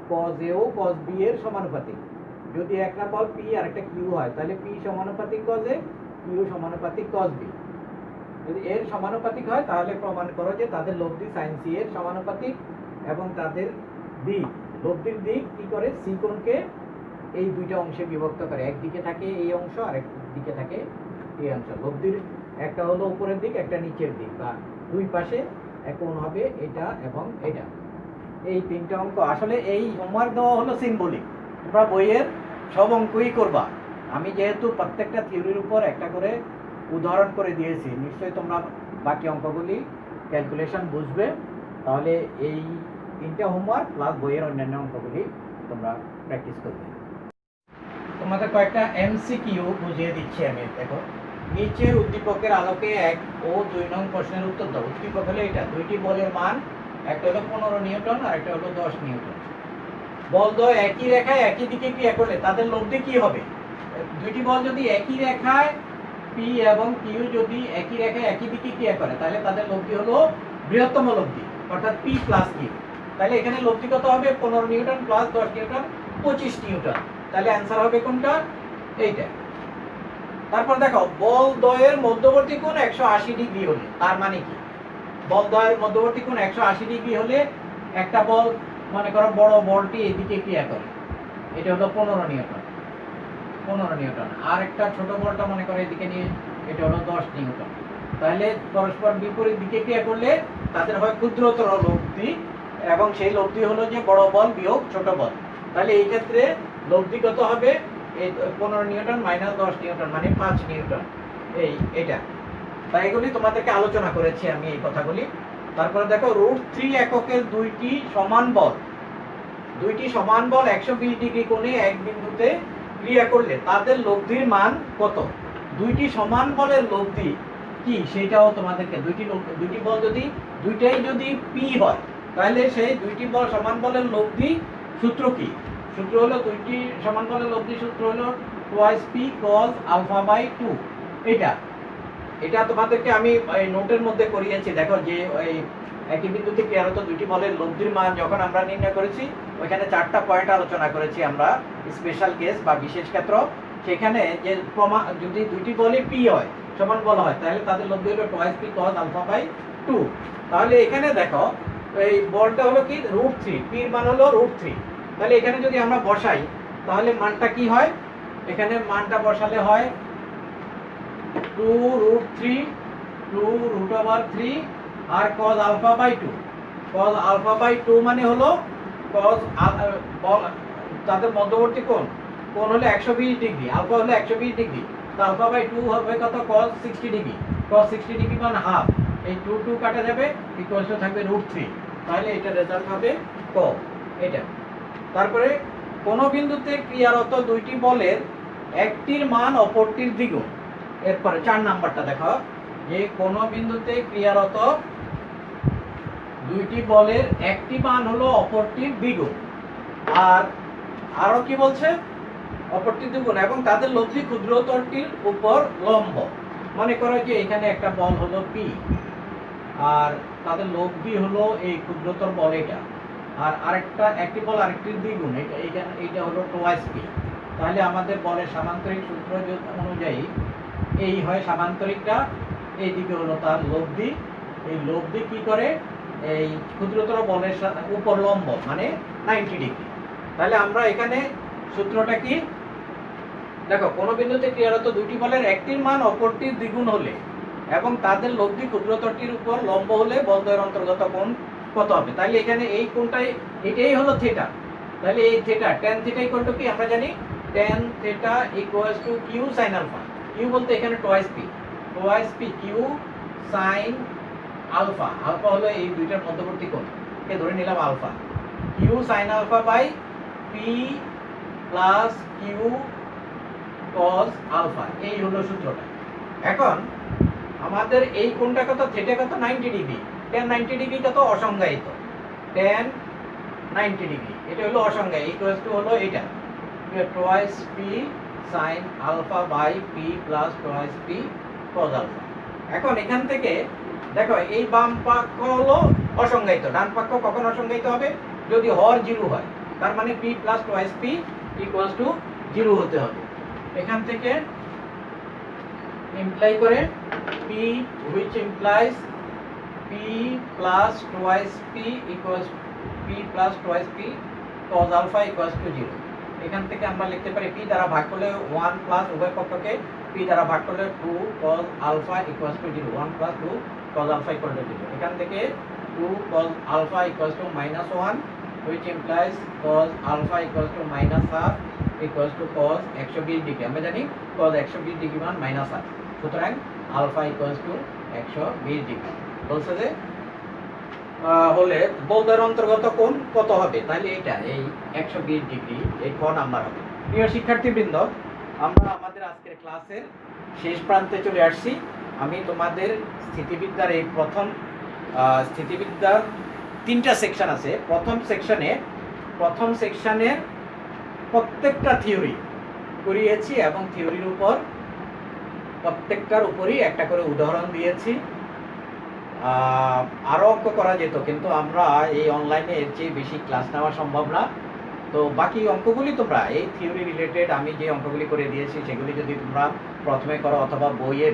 cos a O cos b এর সমানুপাতিক। যদি একটা বল পি আর একটা কিউ হয় তাহলে পি সমানুপাতিক cos a, কিউ সমানুপাতিক cos b। যদি এর সমানুপাতিক হয় তাহলে প্রমাণ করো যে তাদের লব্ধি sin c এর সমানুপাতিক এবং তাদের দিক, লব্ধির দিক কি করে সি কোণকে এই দুইটা অংশে বিভক্ত করে, একদিকে থাকে এই অংশ আর একদিকে থাকে এই অংশ। লব্ধির একটা হলো উপরের দিক, একটা নিচের দিক, বা দুই পাশে এক কোণ হবে এটা এবং এটা। এই 3টা অঙ্ক আসলে এই হোমওয়ার্ক দেওয়া হলো সিম্বলিক, তোমরা বইয়ের সব অঙ্কই করবা। আমি যেহেতু প্রত্যেকটা থিওরির উপর একটা করে উদাহরণ করে দিয়েছি, নিশ্চয়ই তোমরা বাকি অঙ্কগুলি ক্যালকুলেশন বুঝবে। তাহলে এই 3টা হোমওয়ার্ক প্লাস বইয়ের অন্যান্য অঙ্কগুলি তোমরা প্র্যাকটিস করবে। তোমাদের কয়েকটা এমসিকিউ বুঝিয়ে দিচ্ছি আমি। দেখো, নিচের উদ্দীপকের আলোকে 1 ও 2 নং প্রশ্নের উত্তর দাও। উদ্দীপক হলো এটা, দুইটি বলের মান, একটা হলো 15 নিউটন আর একটা হলো 10 নিউটন। বল দ্বয় একই রেখায় একই দিকে ক্রিয়া করলে তাদের লব্ধি কি হবে? দুইটি বল যদি একই রেখায় পি এবং কিউ যদি একই রেখায় একই দিকে ক্রিয়া করে তাহলে তাদের লব্ধি হলো বৃহত্তম লব্ধি, অর্থাৎ পি প্লাস কিউ। তাহলে এখানে লব্ধি কত হবে? 15 নিউটন প্লাস 10 নিউটন 25 নিউটন। তাহলে অ্যান্সার হবে কোনটা? এইটা। তারপর দেখো, বল দ্বয়ের মধ্যবর্তী কোণ 180 ডিগ্রি হলে তার মানে কি? বল দ্বয়ের মধ্যবর্তী কোণ 180 ডিগ্রি হলে একটা বল, মনে করো বড় বলটি এদিকে ক্রিয়া করে, এটা হলো 15 নিউটন, 15 নিউটন। আর একটা ছোট বলটা মনে করো এদিকে নিয়ে, এটা হলো 10 নিউটন। তাহলে পরস্পর বিপরীত দিকে ক্রিয়া করলে তাদের হয় ক্ষুদ্রতর লব্ধি, এবং সেই লব্ধি হলো যে বড় বল বিয়োগ ছোট বল। তাহলে এই ক্ষেত্রে লব্ধি কত হবে? এই 15 নিউটন মাইনাস 10 নিউটন মানে 5 নিউটন, এটা। তাই এগুলি তোমাদেরকে আলোচনা করেছি আমি এই কথাগুলি। তারপরে দেখো, √3 এককের দুইটি সমান বল 120 ডিগ্রি কোণে এক বিন্দুতে ক্রিয়া করলে তাদের লব্ধির মান কত? দুইটি সমান বলের লব্ধি কি সেটাও তোমাদেরকে, দুইটি বল যদি দুইটাই যদি পি হয় তাহলে সেই দুইটি বল সমান বলের লব্ধি সূত্র কি? সূত্র হলো, দুইটি সমান বলের লব্ধি সূত্র হলো twice P cos alpha by 2। এটা তোমাদেরকে আমি এই নোটের মধ্যে করিয়েছি। দেখো যে ওই একই বিন্দুতে ক্রিয়ারত দুইটি বলের লব্ধির মান যখন আমরা নির্ণয় করেছি, ওইখানে 4টা পয়েন্ট আলোচনা করেছি আমরা, স্পেশাল কেস বা বিশেষ ক্ষেত্র। সেখানে যে যদি দুইটি বলই পি হয় সমান বলা হয়, তাহলে তাদের লব্ধি হলো twice P cos alpha by 2। তাহলে এখানে দেখো এই বলটা হলো কি √3, পির মান হলো √3। তাহলে এখানে যদি আমরা বসাই তাহলে মানটা কি হয়, এখানে মানটা বসালে হয় 2√3 2√3 আর cos alpha by 2। cos alpha by 2 মানে হলো cos তাদের মধ্যবর্তী কোণ হলো 120 ডিগ্রি, আলফা হলো 120 ডিগ্রি। তো আলফা বাই 2 হবে কত, cos 60 ডিগ্রি। cos 60 ডিগ্রি মানে হাফ, এই 2 কাটা যাবে, ইকুয়ালস টু থাকবে √3। তাহলে এটা রেজাল্ট হবে ক এটা। তারপরে কোন বিন্দুতে ক্রিয়ারত দুইটি বলের একটির মান অপরটির দ্বিগুণ। এরপরে 4 নাম্বারটা দেখো, যে কোন বিন্দুতে ক্রিয়ারত দুইটি বলের একটি মান হলো অপরটির দ্বিগুণ, আর আরো কি বলছে, অপরটির দ্বিগুণ এবং তাদের লব্ধি ক্ষুদ্রতরটির উপর লম্ব। মনে করো যে এখানে একটা বল হলো পি, আর তাদের লব্ধি হলো এই ক্ষুদ্রতর বল এটা, আর একটি বল আরেকটির দ্বিগুণ, এইটা হলো টোয়াইস পি। তাহলে আমাদের বলের সামান্তরিক সূত্র অনুযায়ী এই হয় সামান্তরিকটা, এইদিকে হলো তার লব্ধি। এই লব্ধি কি করে, এই ক্ষুদ্রতর বলের উপর লম্ব মানে 90 ডিগ্রি। তাহলে আমরা এখানে সূত্রটা কি দেখো, কোন বিন্দুতে ক্রিয়ারত দুইটি বলের একটির মান অপরটির দ্বিগুণ হলে এবং তাদের লব্ধি ক্ষুদ্রতরটির উপর লম্ব হলে বলদ্বয়ের অন্তর্গত কোণ কত হবে। তাহলে এখানে এই কোণটাই, এটাই হলো থিটা। তাহলে এই theta tan theta equal to কি আমরা জানি, tan theta equals to q sin alpha. q বলতে এখানে twice P q sin alpha. Alpha হলো এই দুইটার মধ্যবর্তী কোণ, কে ধরে নিলাম alpha. q sin alpha by p plus q cos alpha, এই হলো সূত্রটা। এখন আমাদের এই কোণটা কত, থিটা কত, 90 ডিগ্রি। tan 90 ডিগ্রি কত, অসংজ্ঞায়িত। tan 90 ডিগ্রি এটা হলো অসংজ্ঞায়িত, ইকুয়ালস টু হলো এটা twice P sin alpha by p plus twice P cos alpha. এখন এখান থেকে দেখো এই বাম পক্ষ হলো অসংজ্ঞায়িত, ডান পক্ষ কখন অসংজ্ঞায়িত হবে, যদি হর 0 হয়। তার মানে p plus twice p equals to 0 হতে হবে। এখান থেকে ইমপ্লাই করে p which implies p plus twice p equals p plus twice p cos alpha equals to 0। এখান থেকে আমরা লিখতে পারি p দ্বারা ভাগ করলে 1 প্লাস উভয় পক্ষকে p দ্বারা ভাগ করলে 2 cos alpha equals to 0, 1 plus 2 cos alpha equals to 0। এখান থেকে 2 cos alpha equals to -1 which implies cos alpha equals to -half equals to cos 120 degree. আমরা জানি cos 120 ডিগ্রি মান -half, সুতরাং আলফা ইকুয়ালস টু 120 ডিগ্রি। বলছে যে হলে বলদের অন্তর্গত কোণ কত হবে, তাহলে এটা এই 120 ডিগ্রি, এই ক নাম্বার হবে। প্রিয় শিক্ষার্থীবৃন্দ, আমরা আমাদের আজকের ক্লাসের শেষ প্রান্তে চলে আসছি। আমি তোমাদের স্থিতিবিদ্যার এই স্থিতিবিদ্যার 3টা সেকশন আছে। প্রথম সেকশনের প্রত্যেকটা থিওরি করিয়েছি এবং থিওরির উপর প্রত্যেকটার উপরই একটা করে উদাহরণ দিয়েছি। আরও অঙ্ক করা যেত, কিন্তু আমরা এই অনলাইনে এর চেয়ে বেশি ক্লাস নেওয়া সম্ভব না। তো বাকি অঙ্কগুলি তোমরা এই থিওরি রিলেটেড আমি যে অঙ্কগুলি করে দিয়েছি সেগুলি যদি তোমরা প্রথমে করো, অথবা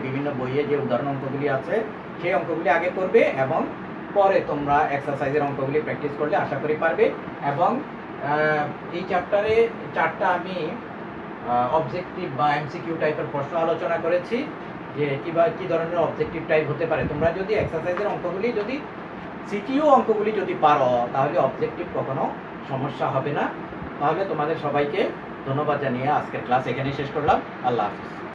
বিভিন্ন বইয়ে যে উদাহরণ অঙ্কগুলি আছে সেই অঙ্কগুলি আগে করবে এবং পরে তোমরা এক্সারসাইজের অঙ্কগুলি প্র্যাকটিস করলে আশা করি পারবে। এবং এই চ্যাপ্টারে 4টা আমি অবজেক্টিভ বা এমসিকিউ টাইপের প্রশ্ন আলোচনা করেছি, যে কী ধরনের অবজেক্টিভ টাইপ হতে পারে। তোমরা যদি এক্সারসাইজের অঙ্কগুলি যদি সিকিউ অঙ্কগুলি যদি পারো তাহলে অবজেক্টিভ কখনো সমস্যা হবে না। তাহলে তোমাদের সবাইকে ধন্যবাদ জানিয়ে আজকের ক্লাস এখানেই শেষ করলাম। আল্লাহ হাফিজ।